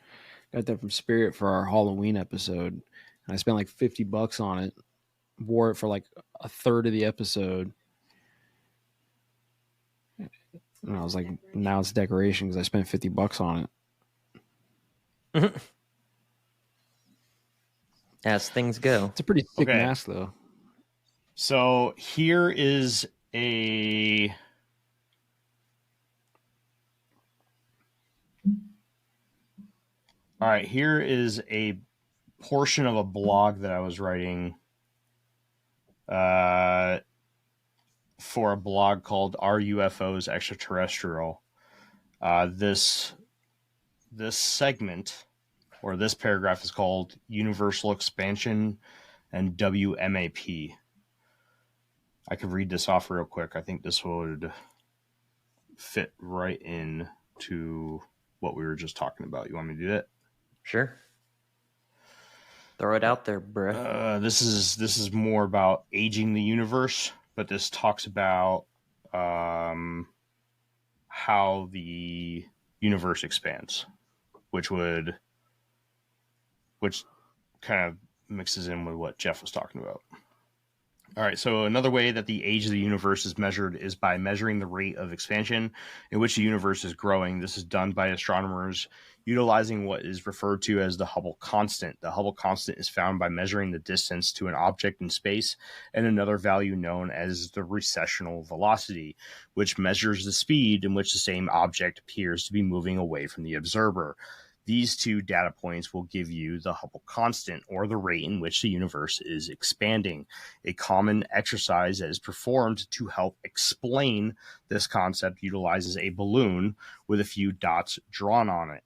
Got that from Spirit for our Halloween episode. And I spent like $50 on it. Wore it for like a third of the episode. And I was like, now it's decoration because I spent $50 on it. As things go. It's a pretty thick Okay. mask, though. So here is a... All right, here is a portion of a blog that I was writing for a blog called Are UFOs Extraterrestrial? This segment, or this paragraph, is called Universal Expansion and WMAP. I could read this off real quick. I think this would fit right in to what we were just talking about. You want me to do that? Sure. Throw it out there, bruh. This is more about aging the universe, but this talks about how the universe expands, which kind of mixes in with what Jeff was talking about. All right, so another way that the age of the universe is measured is by measuring the rate of expansion in which the universe is growing. This is done by astronomers utilizing what is referred to as the Hubble constant. The Hubble constant is found by measuring the distance to an object in space and another value known as the recessional velocity, which measures the speed in which the same object appears to be moving away from the observer. These two data points will give you the Hubble constant, or the rate in which the universe is expanding. A common exercise that is performed to help explain this concept utilizes a balloon with a few dots drawn on it.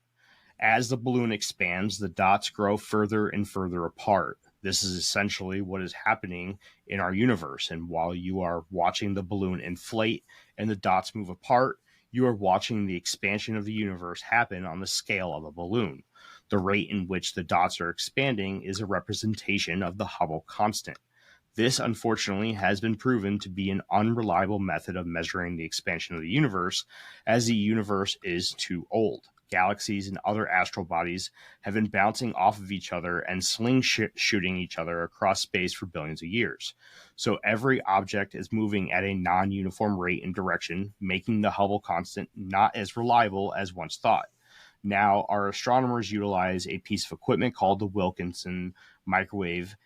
As the balloon expands, the dots grow further and further apart. This is essentially what is happening in our universe. And while you are watching the balloon inflate and the dots move apart, you are watching the expansion of the universe happen on the scale of a balloon. The rate in which the dots are expanding is a representation of the Hubble constant. This, unfortunately, has been proven to be an unreliable method of measuring the expansion of the universe, as the universe is too old. Galaxies and other astral bodies have been bouncing off of each other and shooting each other across space for billions of years. So every object is moving at a non-uniform rate and direction, making the Hubble constant not as reliable as once thought. Now, our astronomers utilize a piece of equipment called the Wilkinson Microwave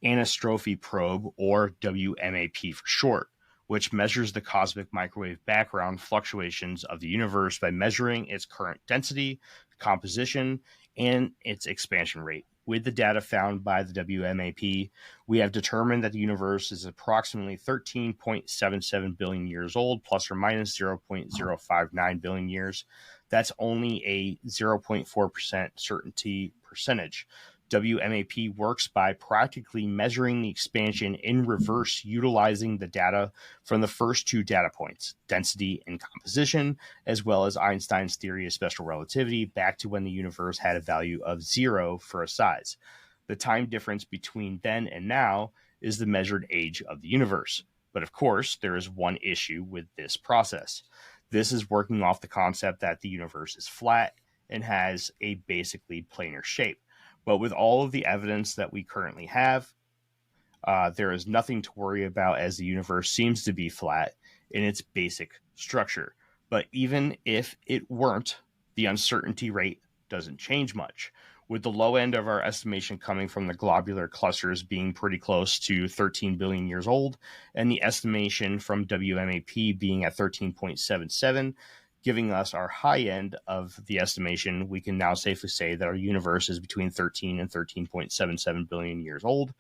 Anisotropy Probe, or WMAP for short, which measures the cosmic microwave background fluctuations of the universe by measuring its current density, composition, and its expansion rate. With the data found by the WMAP, we have determined that the universe is approximately 13.77 billion years old, plus or minus 0.059 billion years. That's only a 0.4% certainty percentage. WMAP works by practically measuring the expansion in reverse, utilizing the data from the first two data points, density and composition, as well as Einstein's theory of special relativity, back to when the universe had a value of 0 for a size. The time difference between then and now is the measured age of the universe. But of course, there is one issue with this process. This is working off the concept that the universe is flat and has a basically planar shape. But with all of the evidence that we currently have, there is nothing to worry about, as the universe seems to be flat in its basic structure. But even if it weren't, the uncertainty rate doesn't change much. With the low end of our estimation coming from the globular clusters being pretty close to 13 billion years old, and the estimation from WMAP being at 13.77, giving us our high end of the estimation, we can now safely say that our universe is between 13 and 13.77 billion years old,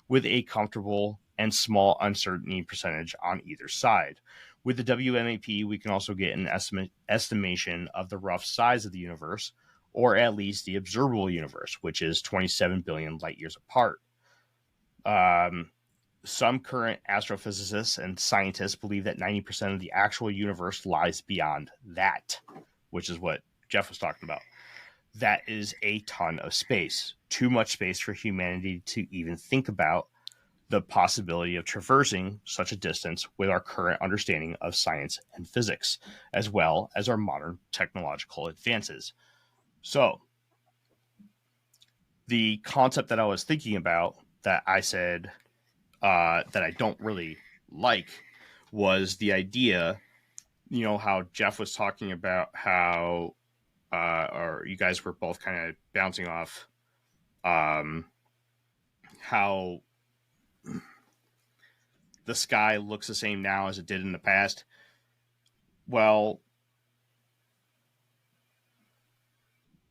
with a comfortable and small uncertainty percentage on either side. With the WMAP, we can also get an estimation of the rough size of the universe, or at least the observable universe, which is 27 billion light years apart. Some current astrophysicists and scientists believe that 90% of the actual universe lies beyond that, which is what Jeff was talking about. That is a ton of space, too much space for humanity to even think about the possibility of traversing such a distance with our current understanding of science and physics, as well as our modern technological advances. So, the concept that I was thinking about that I said that I don't really like was the idea, you know, how Jeff was talking about how, or you guys were both kind of bouncing off, how the sky looks the same now as it did in the past. Well,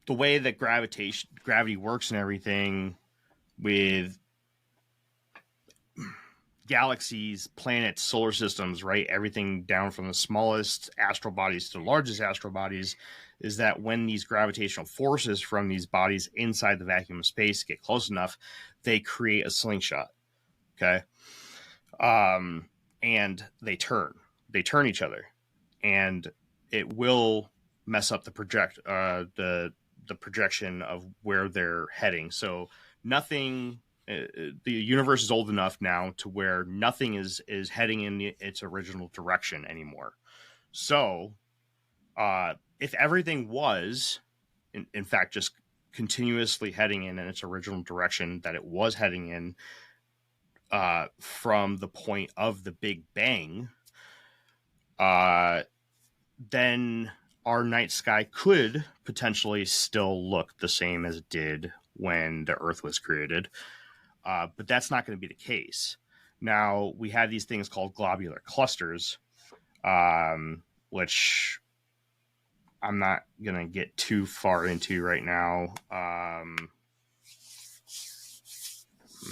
the way that gravity works and everything with galaxies, planets, solar systems, right? Everything down from the smallest astral bodies to the largest astral bodies, is that when these gravitational forces from these bodies inside the vacuum of space get close enough, they create a slingshot. Okay. And they turn each other, and it will mess up the projection of where they're heading. So nothing, the universe is old enough now to where nothing is heading in its original direction anymore. So, if everything was, in fact, just continuously heading in its original direction that it was heading in, from the point of the Big Bang, then our night sky could potentially still look the same as it did when the Earth was created. But that's not going to be the case. Now, we have these things called globular clusters, which I'm not going to get too far into right now.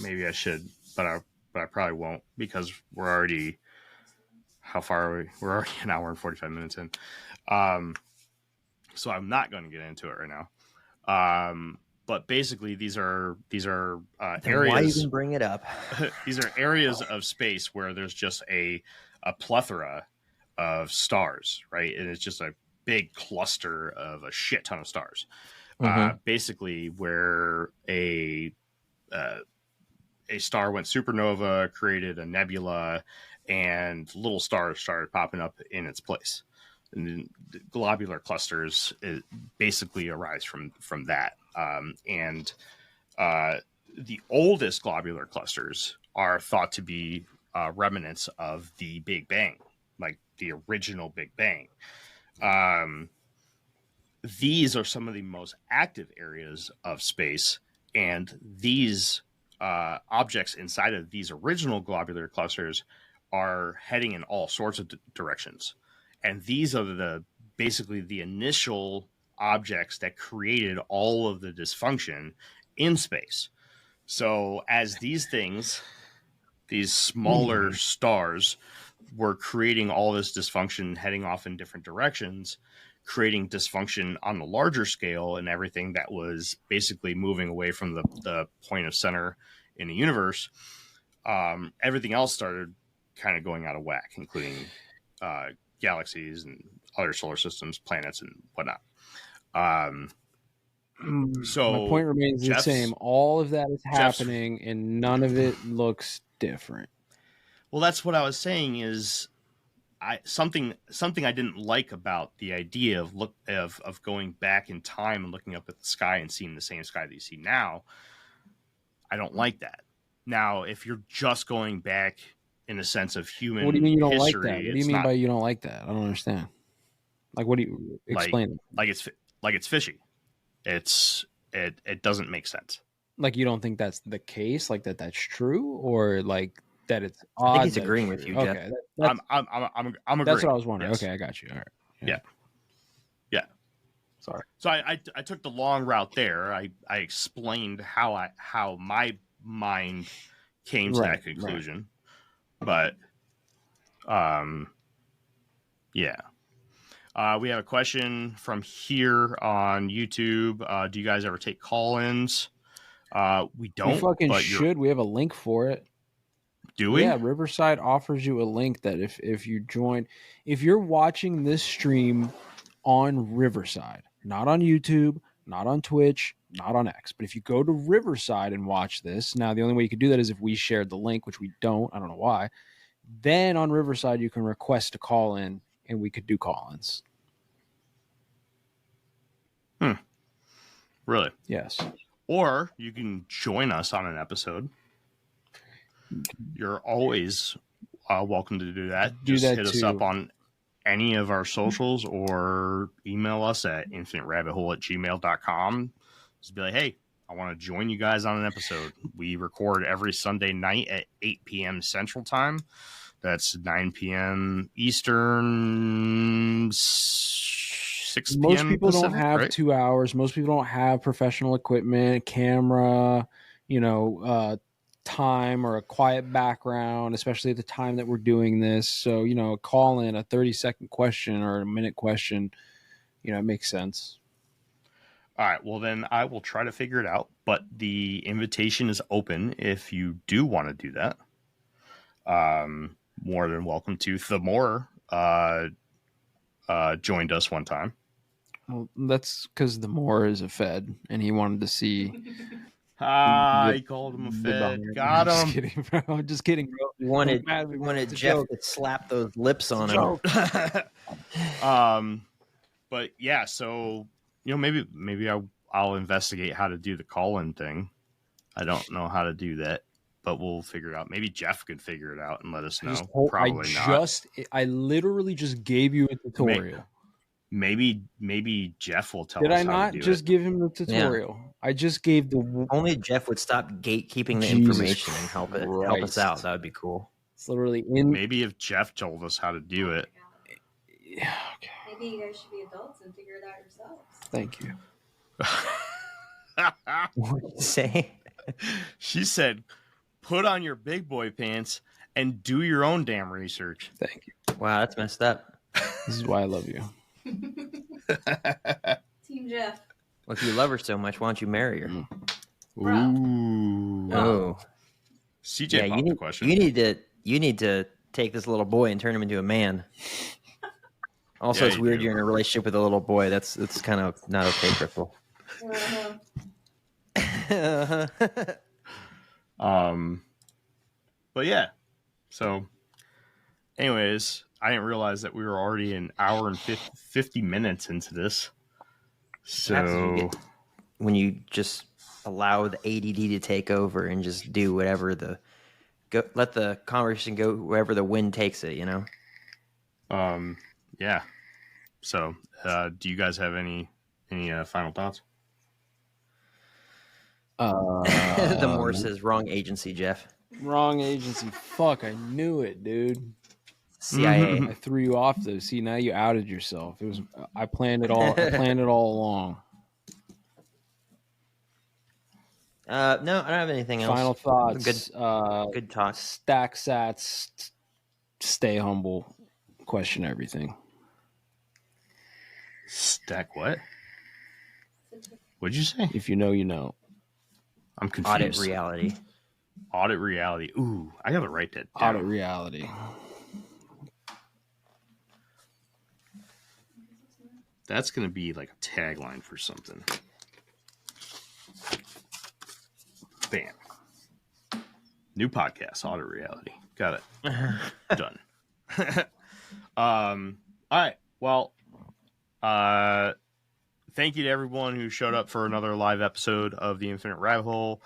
Maybe I should, but I probably won't, because we're already, how far are we? We're already an hour and 45 minutes in. So I'm not going to get into it right now. But basically, these are areas. Why even bring it up? These are areas of space where there's just a plethora of stars, right? And it's just a big cluster of a shit ton of stars. Basically, where a star went supernova, created a nebula, and little stars started popping up in its place. And then the globular clusters basically arise from that. And the oldest globular clusters are thought to be remnants of the Big Bang, like the original Big Bang. These are some of the most active areas of space, and these objects inside of these original globular clusters are heading in all sorts of directions. And these are basically the initial objects that created all of the dysfunction in space. So as these things, these smaller stars, were creating all this dysfunction, heading off in different directions, creating dysfunction on the larger scale, and everything that was basically moving away from the point of center in the universe, everything else started kind of going out of whack, including galaxies and other solar systems, planets, and whatnot. So my point remains the same. All of that is happening, and none of it looks different. Well, that's what I was saying. Is something I didn't like about the idea of going back in time and looking up at the sky and seeing the same sky that you see now. I don't like that. Now, if you're just going back in a sense of human history, what do you mean you don't like that? What do you mean by you don't like that? I don't understand. Like, what do you explain? Like it's fishy. It doesn't make sense. Like, you don't think that's the case? Like that's true, or like that it's odd? I think he's agreeing with you, Jeff. Okay, I'm agreeing. That's what I was wondering. Yes. Okay, I got you. All right. Yeah. Sorry. So I took the long route there. I explained how my mind came to that conclusion. But yeah. We have a question from here on YouTube. Do you guys ever take call-ins? We don't. We fucking should. We have a link for it. Do we? Yeah, Riverside offers you a link that if you join, if you're watching this stream on Riverside, not on YouTube, not on Twitch, not on X. But if you go to Riverside and watch this, now the only way you could do that is if we shared the link, which we don't. I don't know why. Then on Riverside, you can request a call in, and we could do call-ins. Really? Yes. Or you can join us on an episode. You're always welcome to do that. Just hit us up on any of our socials or email us at infiniterabbithole@gmail.com. Just be like, hey, I want to join you guys on an episode. We record every Sunday night at 8 p.m. Central Time. That's 9 p.m. Eastern, 6 p.m. Most people Pacific, don't have right? 2 hours. Most people don't have professional equipment, camera, time or a quiet background, especially at the time that we're doing this. So, call in a 30-second question or a minute question, it makes sense. All right. Well, then I will try to figure it out. But the invitation is open if you do want to do that. More than welcome to. Thamor joined us one time. Well, that's because the Moor is a Fed, and he wanted to see. He called him a Fed. Got him. Just kidding, bro. I'm just kidding, bro. We wanted Jeff to slap those lips on him. But yeah, so maybe I'll investigate how to do the call-in thing. I don't know how to do that, but we'll figure it out. Maybe Jeff could figure it out and let us know. Probably not. I literally just gave you a tutorial. Maybe Jeff will tell Did us I how not to do just it. give him the tutorial? Yeah. I just gave the only Jeff would stop gatekeeping the information and help us out. That would be cool. It's literally Maybe if Jeff told us how to do it. Yeah. Okay. Maybe you guys should be adults and figure it out yourselves. Thank you. What did you say? She said, "Put on your big boy pants and do your own damn research." Thank you. Wow, that's messed up. This is why I love you. Team Jeff. Well, if you love her so much, why don't you marry her? Ooh. Oh. CJ popped the question. You need to take this little boy and turn him into a man. Also, it's weird you're in a relationship with a little boy. That's kind of not okay, Crystal. But yeah. So anyways, I didn't realize that we were already an hour and 50 minutes into this. So when you just allow the ADD to take over and just do whatever let the conversation go wherever the wind takes it, Yeah. So, do you guys have any final thoughts? The Moore says wrong agency, Jeff. Wrong agency. Fuck, I knew it, dude. CIA. I threw you off though. See, now you outed yourself. It was I planned it all. I planned it all along. No, I don't have anything else. Final thoughts. Good talk. Stack sats. Stay humble. Question everything. Stack what? What'd you say? If you know, you know. I'm confused. Audit reality. Audit reality. Ooh, I gotta write that down. Audit reality. That's gonna be like a tagline for something. Bam. New podcast, Audit Reality. Got it. Done. All right. Well, thank you to everyone who showed up for another live episode of the Infinite Rabbit Hole.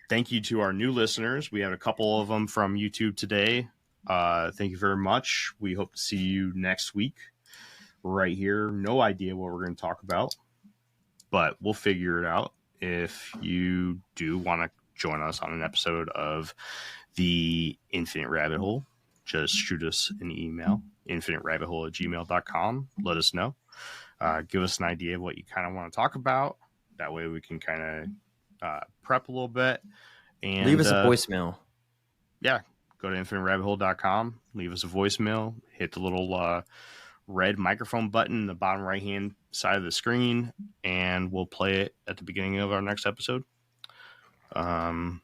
Thank you to our new listeners. We had a couple of them from YouTube today. Thank you very much. We hope to see you next week right here. No idea what we're going to talk about, but we'll figure it out. If you do want to join us on an episode of the Infinite Rabbit Hole, just shoot us an email, infiniterabbithole@gmail.com. Let us know. Give us an idea of what you kind of want to talk about. That way we can kind of prep a little bit. And leave us a voicemail. Yeah, go to infiniterabbithole.com. Leave us a voicemail. Hit the little red microphone button in the bottom right-hand side of the screen, and we'll play it at the beginning of our next episode. Until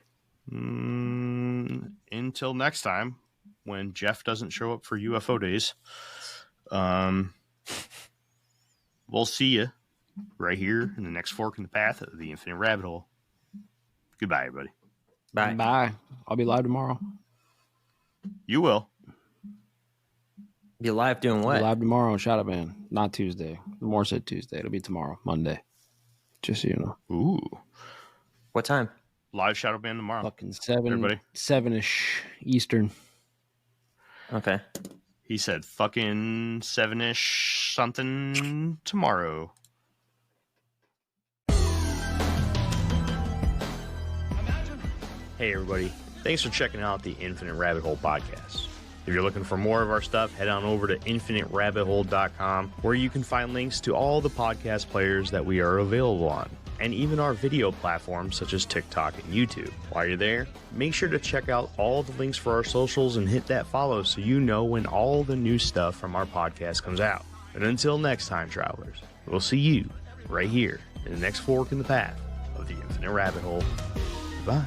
next time, when Jeff doesn't show up for UFO days, we'll see you right here in the next fork in the path of the Infinite Rabbit Hole. Goodbye, everybody. Bye. Bye. I'll be live tomorrow. You will. Be live doing I'll what? be live tomorrow on Shadow Band. Not Tuesday. More said Tuesday. It'll be tomorrow, Monday. Just so you know. Ooh. What time? Live Shadow Band tomorrow. Fucking 7, Everybody. 7-ish Eastern. Okay. He said fucking 7-ish something tomorrow. Hey, everybody. Thanks for checking out the Infinite Rabbit Hole podcast. If you're looking for more of our stuff, head on over to infiniterabbithole.com, where you can find links to all the podcast players that we are available on, and even our video platforms such as TikTok and YouTube. While you're there, make sure to check out all the links for our socials and hit that follow so you know when all the new stuff from our podcast comes out. And until next time, travelers, we'll see you right here in the next fork in the path of the Infinite Rabbit Hole. Goodbye.